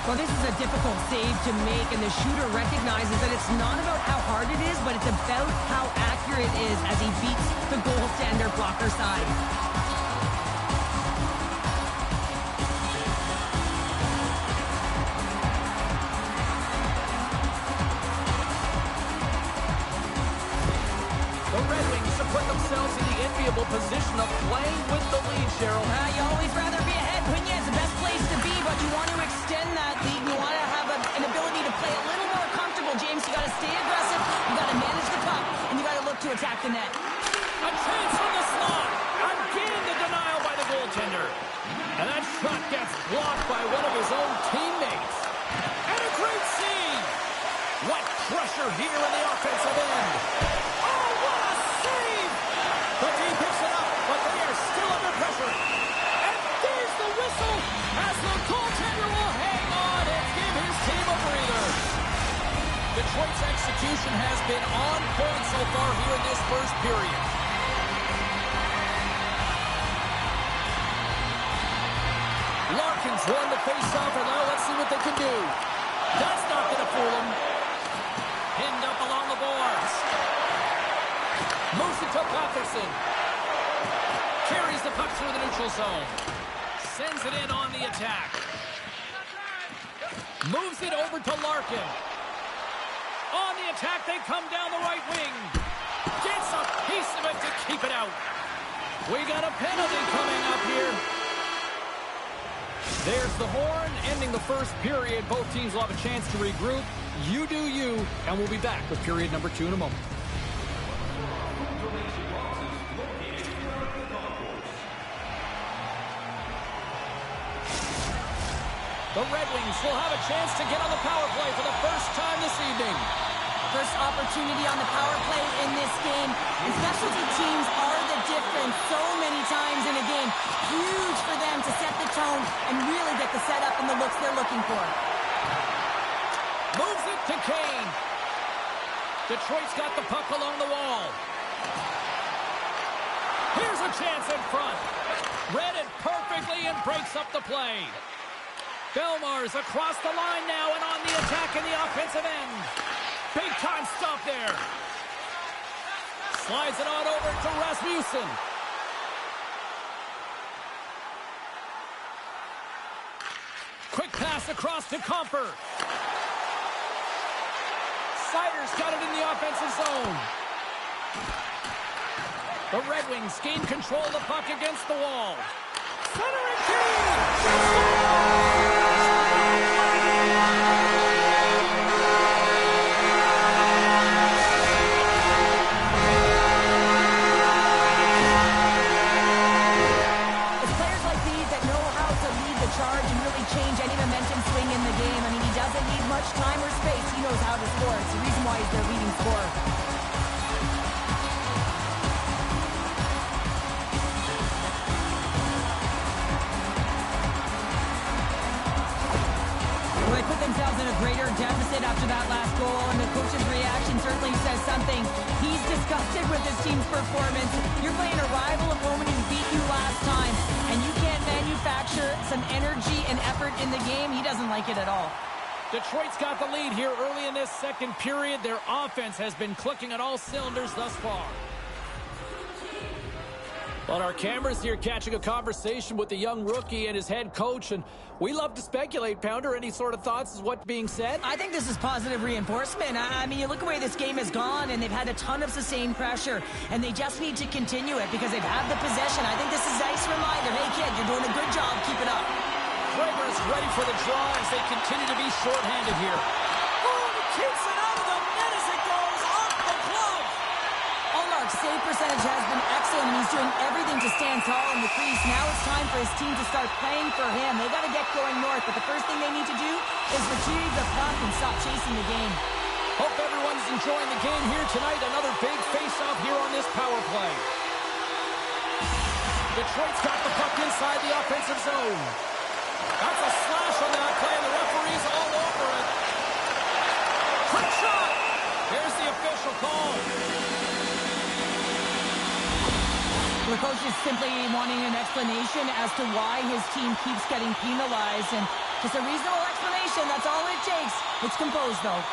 Well, this is a difficult save to make, and the shooter recognizes that it's not about how hard it is, but it's about how accurate it is as he beats the goaltender blocker side. The Red Wings have put themselves in the enviable position of playing with the lead, Cheryl. You always rather be ahead, wouldn't you? It's the best place to be, but you want to extend that lead. You want to have an ability to play a little more comfortable, James. You got to stay aggressive, you got to manage the puck, and you got to look to attack the net. A chance from the slot. Again, the denial by the goaltender. And that shot gets blocked by one of his own teammates. And a great save. What pressure here in the offensive end. Oh, what a save. The team picks it up, but they are still under pressure. And there's the whistle as the goaltender will hang on and give his team a breather. Detroit's execution has been on point so far here in this first period. Larkin's won the face-off, and now let's see what they can do. That's not going to fool him. Pinned up along the boards. Moves it to Patterson. Carries the puck through the neutral zone. Sends it in on the attack. Moves it over to Larkin. On the attack, they come down the right wing. Gets a piece of it to keep it out. We got a penalty coming up here. There's the horn, ending the first period. Both teams will have a chance to regroup. You do you, and we'll be back with period number 2 in a moment. The Red Wings will have a chance to get on the power play for the first time this evening. First opportunity on the power play in this game. And specialty teams are the difference so many times in a game. Huge for them to set the tone and really get the setup and the looks they're looking for. Moves it to Kane. Detroit's got the puck along the wall. Here's a chance in front. Read it perfectly and breaks up the play. Belmar's across the line now and on the attack in the offensive end. Big time stop there. Slides it on over to Rasmussen. Quick pass across to Comper. Sider's got it in the offensive zone. The Red Wings gain control of the puck against the wall. Center and key! Time or space, he knows how to score. It's the reason why he's their leading scorer. Well, they put themselves in a greater deficit after that last goal, and the coach's reaction certainly says something. He's disgusted with his team's performance. You're playing a rival opponent who beat you last time, and you can't manufacture some energy and effort in the game. He doesn't like it at all. Detroit's got the lead here early in this second period. Their offense has been clicking on all cylinders thus far. On our cameras here, catching a conversation with the young rookie and his head coach, and we love to speculate. Pounder, any sort of thoughts as what's being said? I think this is positive reinforcement. I mean, you look at the way this game has gone, and they've had a ton of sustained pressure, and they just need to continue it because they've had the possession. I think this is a nice reminder. Hey, kid, you're doing a good job. Keep it up. Kramer's ready for the draw as they continue to be shorthanded here. Oh, he keeps it out of the net as it goes. stand tall in the crease. Now it's time for his team to start playing for him. They got to get going north, but the first thing they need to do is retrieve the puck and stop chasing the game. Hope everyone's enjoying the game here tonight. Another big face-off here on this power play. Detroit's got the puck inside the offensive zone. That's a slash on that play, and the referee's all over it. Quick shot! Here's the official call. The coach is simply wanting an explanation as to why his team keeps getting penalized, and just a reasonable explanation, that's all it takes. It's composed, though.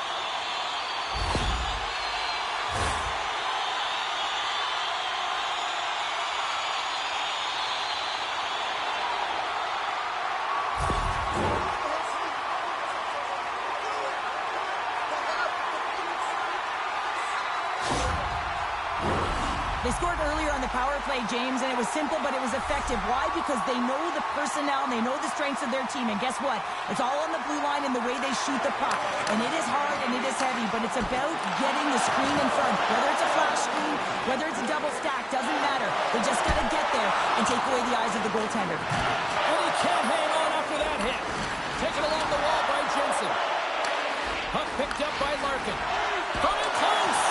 They scored earlier on the power play, James, and it was simple, but it was effective. Why? Because they know the personnel, and they know the strengths of their team. And guess what? It's all on the blue line in the way they shoot the puck. And it is hard and it is heavy, but it's about getting the screen in front. Whether it's a flash screen, whether it's a double stack, doesn't matter. They just got to get there and take away the eyes of the goaltender. And he can't hang on after that hit. Taken along the wall by Jensen. Puck picked up by Larkin. Coming close.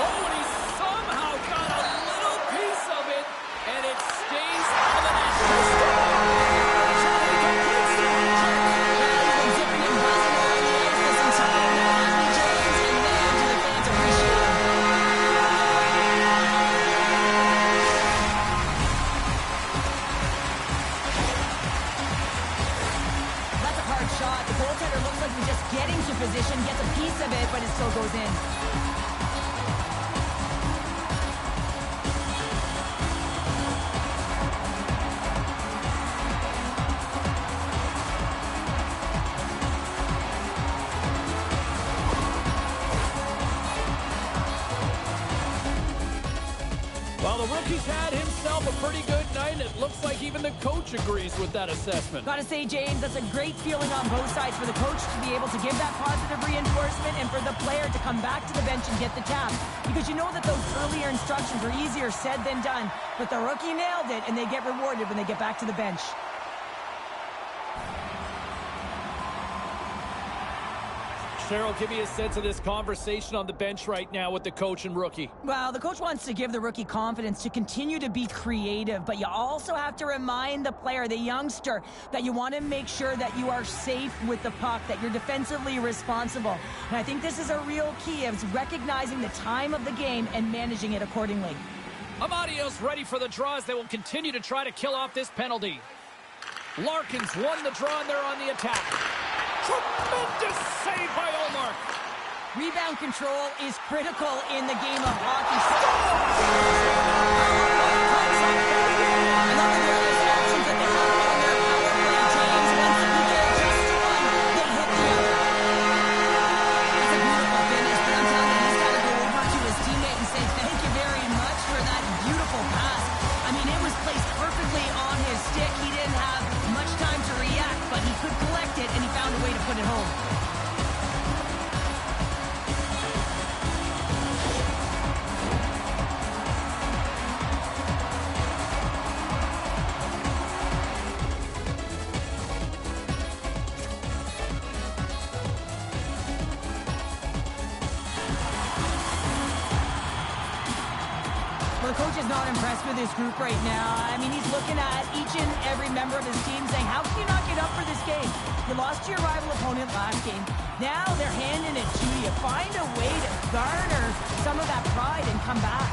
Oh, and he somehow got a little piece of it, and it stays on the net. Zipping and buzzing all the way for some time. James, and man, do the fans appreciate it. That's a hard shot. The goaltender looks like he's just getting to position, gets a piece of it, but it still goes in. Well, the rookie's had himself a pretty good night, and it looks like even the coach agrees with that assessment. Gotta say, James, that's a great feeling on both sides for the coach to be able to give that positive reinforcement and for the player to come back to the bench and get the tap. Because you know that those earlier instructions are easier said than done. But the rookie nailed it, and they get rewarded when they get back to the bench. Cheryl, give me a sense of this conversation on the bench right now with the coach and rookie. Well, the coach wants to give the rookie confidence to continue to be creative, but you also have to remind the player, the youngster, that you want to make sure that you are safe with the puck, that you're defensively responsible. And I think this is a real key of recognizing the time of the game and managing it accordingly. Amadio's ready for the draw as they will continue to try to kill off this penalty. Larkin's won the draw and they're on the attack. Tremendous save by Omar. Rebound control is critical in the game of hockey. Another one of those options that they have on their power play, James. Once you get just one, they hit the other. That's a beautiful finish, but I'm telling you, he's got to go over to his teammate and say, thank you very much for that beautiful pass. I mean, it was placed perfectly on his stick. He didn't have much time to react, but he could collect it, and he found a way to put it home. The coach is not impressed with his group right now. I mean, he's looking at each and every member of his team saying, how can you not get up for this game? You lost to your rival opponent last game. Now they're handing it to you. Find a way to garner some of that pride and come back.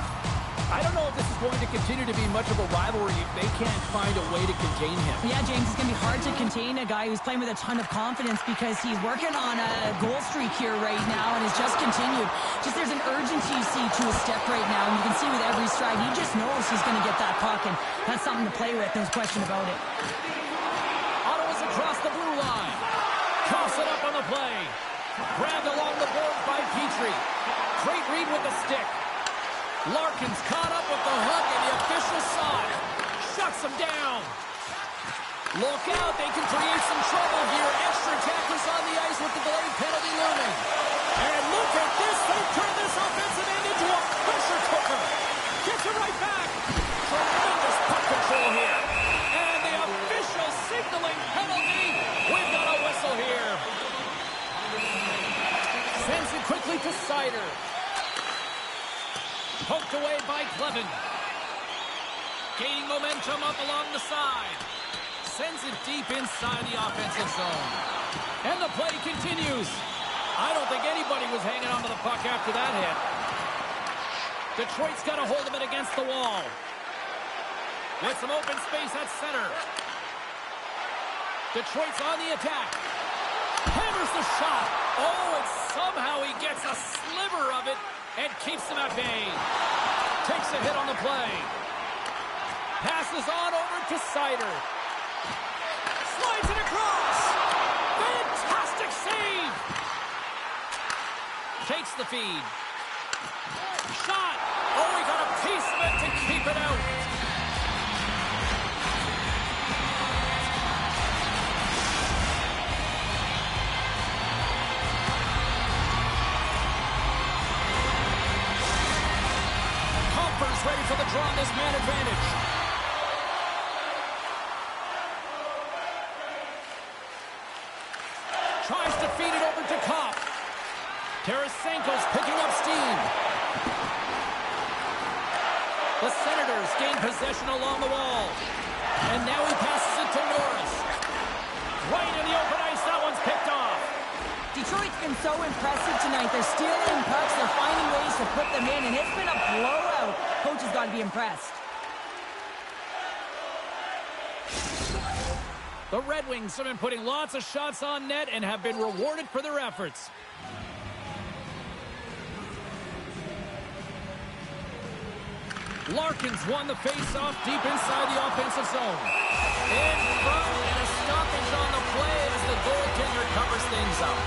I don't know if this is going to continue to be much of a rivalry if they can't find a way to contain him. Yeah, James, it's going to be hard to contain a guy who's playing with a ton of confidence because he's working on a goal streak here right now and has just continued. Just there's an urgency you see to his step right now, and you can see with every stride, he just knows he's going to get that puck, and that's something to play with. No question about it. Ottawa's across the blue line. Toss it up on the play. Grabbed along the boards by Petrie. Great read with the stick. Larkin's caught up with the hook, and the official saw it. Shuts him down. Look out, they can create some trouble here. Extra attackers on the ice with the delayed penalty looming. And look at this, they've turned this offensive end into a pressure cooker. Gets it right back. Tremendous puck control to Sider. Poked away by Clevin. Gaining momentum up along the side. Sends it deep inside the offensive zone. And the play continues. I don't think anybody was hanging on to the puck after that hit. Detroit's got a hold of it against the wall. With some open space at center. Detroit's on the attack. Hammers the shot. Oh, and somehow he gets a sliver of it and keeps him at bay. Takes a hit on the play. Passes on over to Sider. Slides it across. Fantastic save. Takes the feed. Shot. Oh, he got a piece of it to keep it out. Comfort's ready for the draw on this man advantage. Tries to feed it over to Kopp. Tarasenko's picking up steam. The Senators gain possession along the wall. And now he passes it to Norris. Right in the open ice, that one's picked off. Detroit's been so impressive tonight. They're stealing pucks, they're finding ways to put them in, and it's been a blowout. Coach has got to be impressed. The Red Wings have been putting lots of shots on net and have been rewarded for their efforts. Larkin's won the face-off deep inside the offensive zone. In front, and a stoppage on the play as the goaltender covers things up.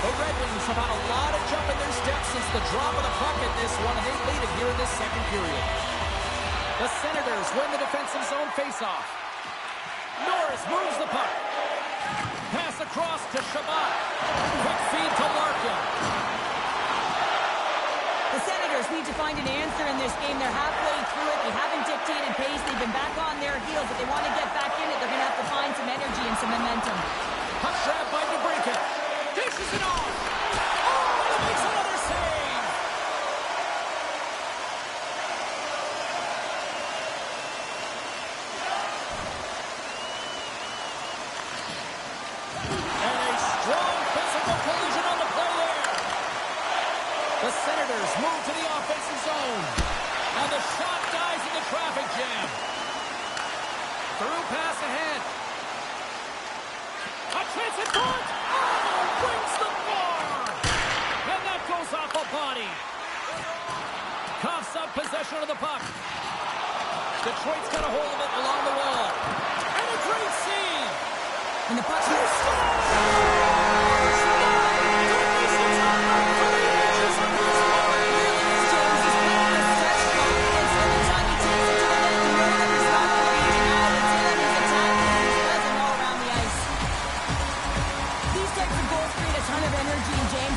The Red Wings have had a lot of jump in their steps since the drop of the puck in this one, and they lead it here in this second period. The Senators win the defensive zone face-off. Norris moves the puck. Pass across to Shabbat. Quick feed to Larkin. The Senators need to find an answer in this game. They're halfway through it. They haven't dictated pace. They've been back on their heels. If they want to get back in it, they're going to have to find some energy and some momentum. Puck grab by DeBrincat. Dishes it off. Oh, and he makes another save. And a strong physical collision on the play there. The Senators move to the offensive zone. And the shot dies in the traffic jam. Through pass ahead. A chance at point. Oh, brings the bar. And that goes off a body. Coughs up possession of the puck. Detroit's got a hold of it along the wall. And a great save. And the puck's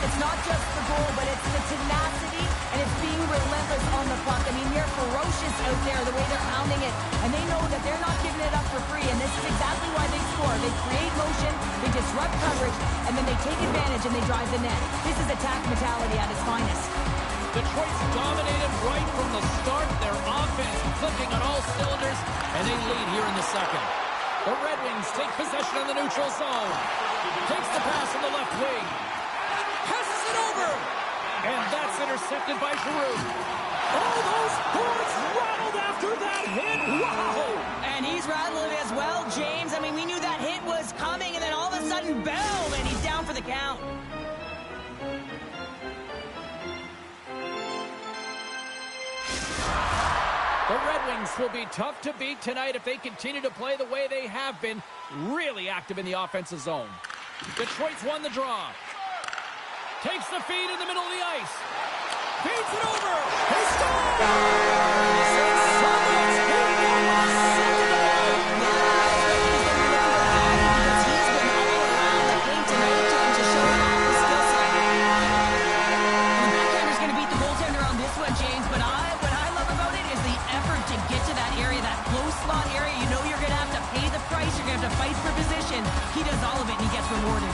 It's not just the goal, but it's the tenacity, and it's being relentless on the puck. I mean, they're ferocious out there, the way they're pounding it, and they know that they're not giving it up for free, and this is exactly why they score. They create motion, they disrupt coverage, and then they take advantage and they drive the net. This is attack mentality at its finest. Detroit's dominated right from the start. Their offense clicking on all cylinders, and they lead here in the second. The Red Wings take possession in the neutral zone. Takes the pass on the left wing. Passes it over. And that's intercepted by Giroux. Oh, those boards rattled after that hit. Wow. And he's rattling as well, James. I mean, we knew that hit was coming, and then all of a sudden, boom, and he's down for the count. The Red Wings will be tough to beat tonight if they continue to play the way they have been, really active in the offensive zone. Detroit's won the draw. Takes the feed in the middle of the ice. Feeds it over. He scores! Someone's hitting him a second away. Because he's been all around the paint tonight, trying to show off his skill set. And the backhander's going to beat the goaltender on this one, James, but what I love about it is the effort to get to that area, that close slot area. You know you're going to have to pay the price. You're going to have to fight for position. He does all of it, and he gets rewarded.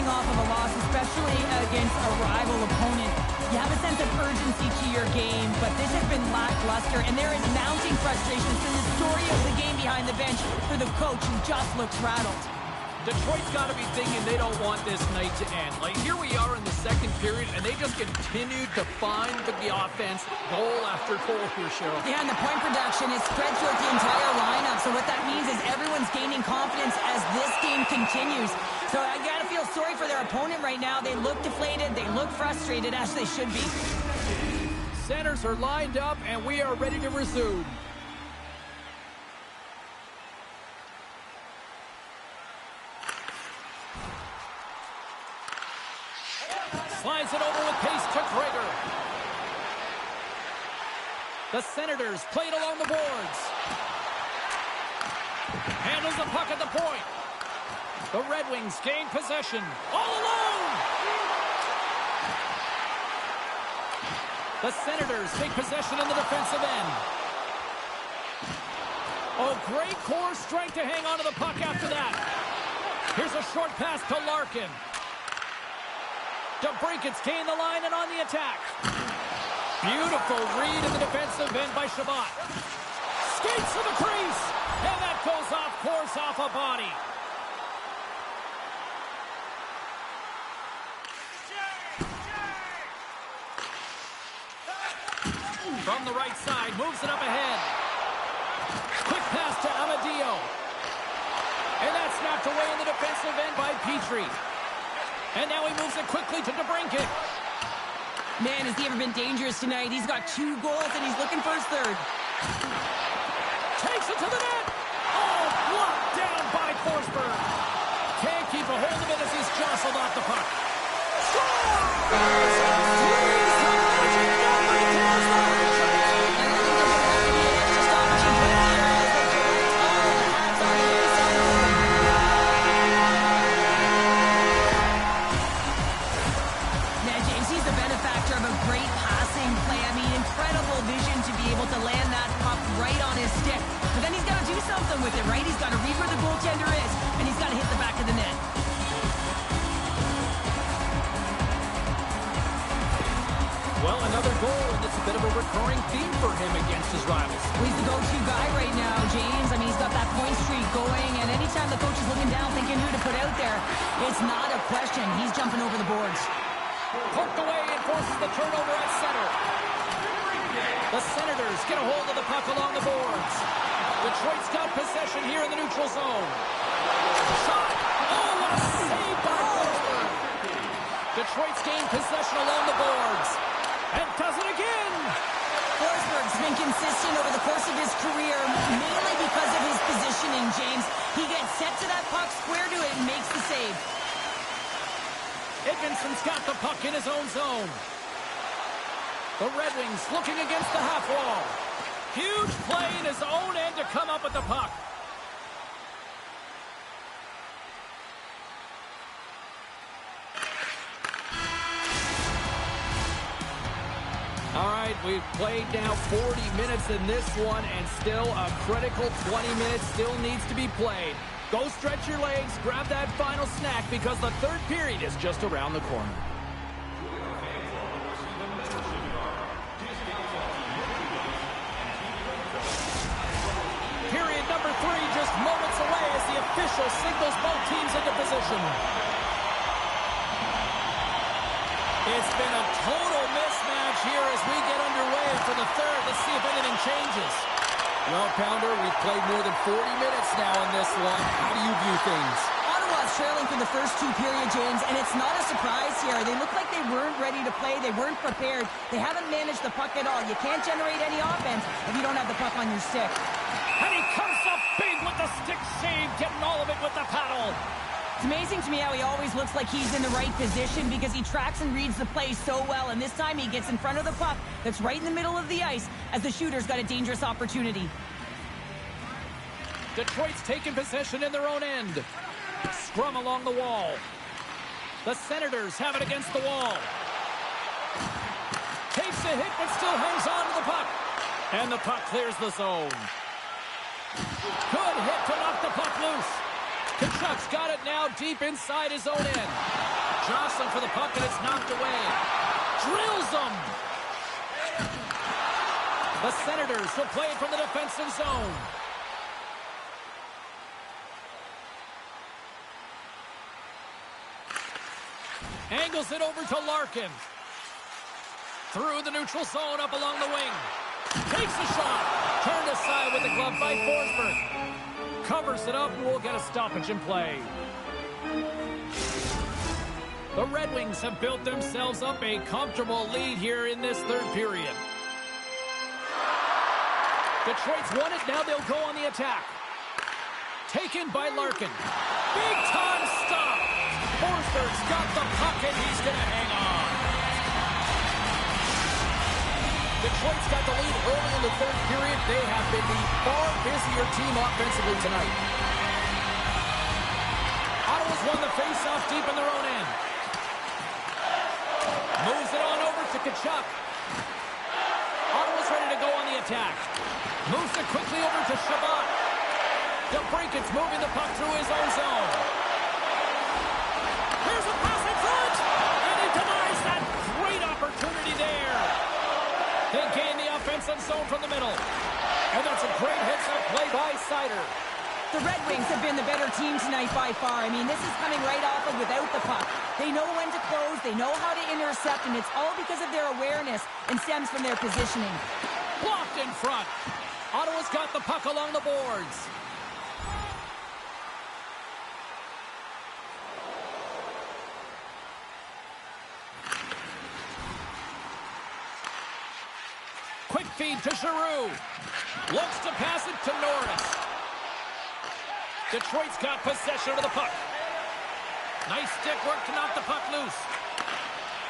coming off of a loss, especially against a rival opponent, you have a sense of urgency to your game, but this has been lackluster, and there is mounting frustration. So the story of the game behind the bench for the coach who just looks rattled. Detroit's got to be thinking they don't want this night to end. Like, here we are in the second period, and they just continue to find the offense goal after goal here, Cheryl. Yeah, and the point production is spread throughout the entire lineup. So what that means is everyone's gaining confidence as this game continues. So I got to feel sorry for their opponent right now. They look deflated. They look frustrated, as they should be. Centers are lined up, and we are ready to resume. Slides it over with pace to Gregor. The Senators played along the boards. Handles the puck at the point. The Red Wings gain possession. All alone! The Senators take possession in the defensive end. Oh, great core strength to hang on to the puck after that. Here's a short pass to Larkin. DeBrinket's gained the line and on the attack. Beautiful read in the defensive end by Shabbat. Skates to the crease. And that goes off course off a body. From the right side, moves it up ahead. Quick pass to Amadio. And that's knocked away in the defensive end by Petrie. And now he moves it quickly to DeBrinket. Man, has he ever been dangerous tonight. He's got 2 goals, and he's looking for his third. Takes it to the net. Oh, blocked down by Forsberg. Can't keep a hold of it as he's jostled off the puck. With it, right? He's got to read where the goaltender is, and he's got to hit the back of the net. Well, another goal, and it's a bit of a recurring theme for him against his rivals. Well, he's the go-to guy right now, James. I mean, he's got that point streak going, and anytime the coach is looking down thinking who to put out there, it's not a question. He's jumping over the boards. Poked away and forces the turnover at center. The Senators get a hold of the puck along the boards. Detroit's got possession here in the neutral zone. Shot. Oh, what a save by Forsberg. Detroit's gained possession along the boards. And does it again. Forsberg's been consistent over the course of his career, mainly because of his positioning, James. He gets set to that puck, square to it, and makes the save. Edmondson's got the puck in his own zone. The Red Wings looking against the half wall. Huge play in his own end to come up with the puck. All right, we've played now 40 minutes in this one, and still a critical 20 minutes still needs to be played. Go stretch your legs, grab that final snack, because the third period is just around the corner. Period number 3 just moments away as the official signals both teams into position. It's been a total mismatch here as we get underway for the third. Let's see if anything changes. Well, Pounder, we've played more than 40 minutes now in this one. How do you view things? Ottawa's trailing for the first 2 periods, James, and it's not a surprise here. They look like they weren't ready to play. They weren't prepared. They haven't managed the puck at all. You can't generate any offense if you don't have the puck on your stick. And he comes up big with the stick save, getting all of it with the paddle. It's amazing to me how he always looks like he's in the right position because he tracks and reads the play so well, and this time he gets in front of the puck that's right in the middle of the ice as the shooter's got a dangerous opportunity. Detroit's taking possession in their own end. Scrum along the wall. The Senators have it against the wall. Takes a hit but still hangs on to the puck. And the puck clears the zone. Good hit to knock the puck loose. Kachuk's got it now deep inside his own end. jostling for the puck, and it's knocked away. Drills them. The Senators will play it from the defensive zone. Angles it over to Larkin. Through the neutral zone, up along the wing. Takes a shot. Turned aside with the glove by Forsberg. Covers it up, and we'll get a stoppage in play. The Red Wings have built themselves up a comfortable lead here in this third period. Detroit's won it. Now they'll go on the attack. Taken by Larkin. Big time stop. Forsberg's got the puck, and he's going to hang on. Detroit's got the lead early in the third period. They have been the far busier team offensively tonight. Ottawa's won the faceoff deep in their own end. Moves it on over to Tkachuk. Ottawa's ready to go on the attack. Moves it quickly over to Shabbat. DeBrinket's moving the puck through his own zone. Here's a pass in front! And he denies that great opportunity there. They gain the offensive zone from the middle. And that's a great hits-up play by Seider. The Red Wings have been the better team tonight by far. I mean, this is coming right off of without the puck. They know when to close, they know how to intercept, and it's all because of their awareness and stems from their positioning. Blocked in front. Ottawa's got the puck along the boards. Quick feed to Giroux. Looks to pass it to Norris. Detroit's got possession of the puck. Nice stick work to knock the puck loose.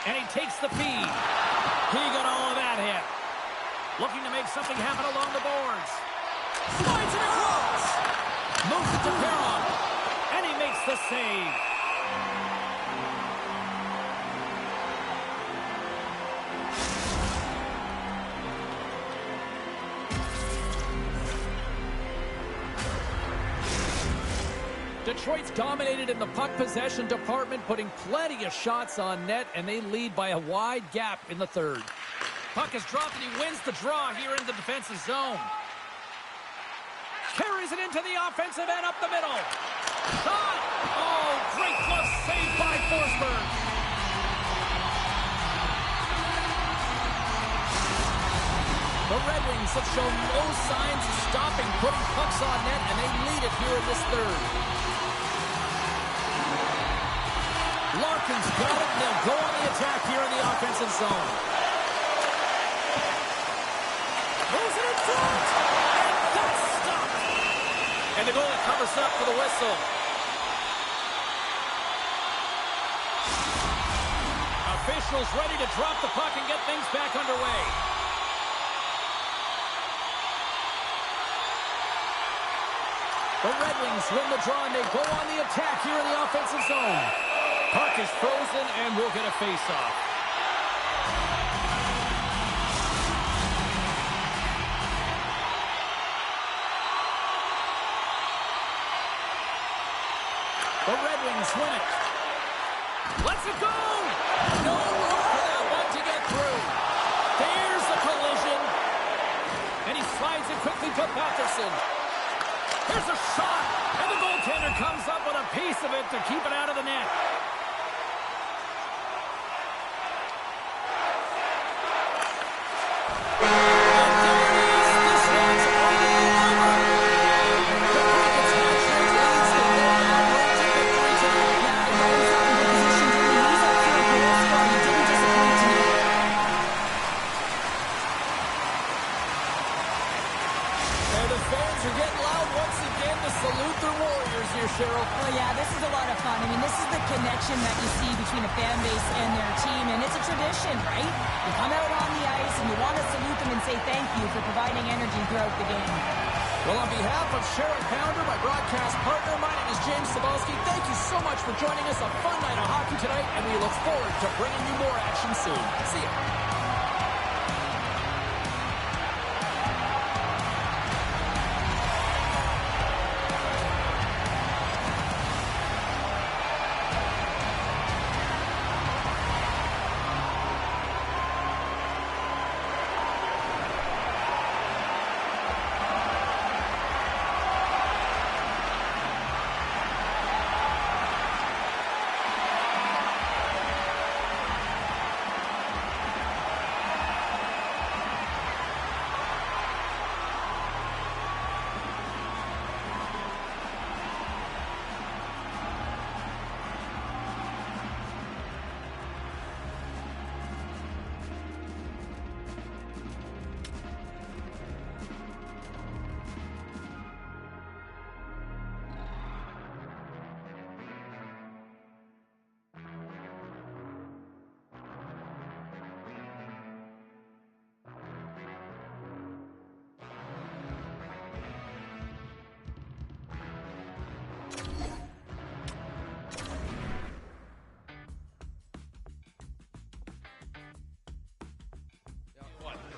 And he takes the feed. He got all of that hit. Looking to make something happen along the boards. Slides it across. Moves it to Perron. And he makes the save. Detroit's dominated in the puck possession department, putting plenty of shots on net, and they lead by a wide gap in the third. Puck is dropped, and he wins the draw here in the defensive zone. Carries it into the offensive end up the middle. Shot! Oh, great glove save by Forsberg. The Red Wings have shown no signs of stopping putting pucks on net, and they lead it here in this third. Larkin's got it, and they'll go on the attack here in the offensive zone. Moves it in front, and that's stopped. And the goalie covers up for the whistle. Officials ready to drop the puck and get things back underway. The Red Wings win the draw, and they go on the attack here in the offensive zone. Puck is frozen, and we'll get a face-off. The Red Wings win it. Let's it go! No room for that one to get through. There's the collision. And he slides it quickly to Patterson. Here's a shot, and the goaltender comes up with a piece of it to keep it out of the net. Well, yeah, this is a lot of fun. I mean, this is the connection that you see between a fan base and their team, and it's a tradition, right? You come out on the ice and you want to salute them and say thank you for providing energy throughout the game. Well, on behalf of Cheryl Pounder, my broadcast partner, my name is James Cebulski. Thank you so much for joining us. A fun night of hockey tonight, and we look forward to bringing you more action soon. See you.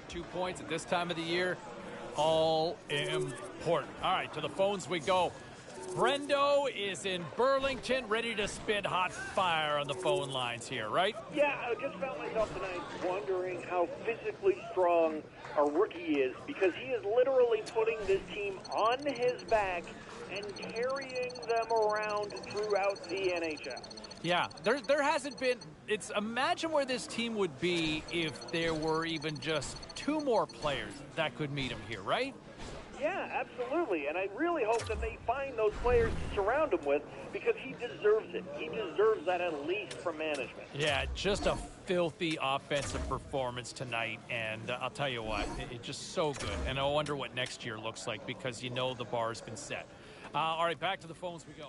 2 points at this time of the year, all important. All right, to the phones we go. Brendo is in Burlington, ready to spit hot fire on the phone lines here, right? Yeah, I just found myself tonight wondering how physically strong a rookie is, because he is literally putting this team on his back and carrying them around throughout the NHL. Yeah, there hasn't been. Imagine where this team would be if there were even just 2 more players that could meet him here, right? Yeah, absolutely, and I really hope that they find those players to surround him with, because he deserves it. He deserves that at least from management. Yeah, just a filthy offensive performance tonight, and I'll tell you what, it's just so good. And I wonder what next year looks like, because you know the bar's been set. All right, back to the phones we go.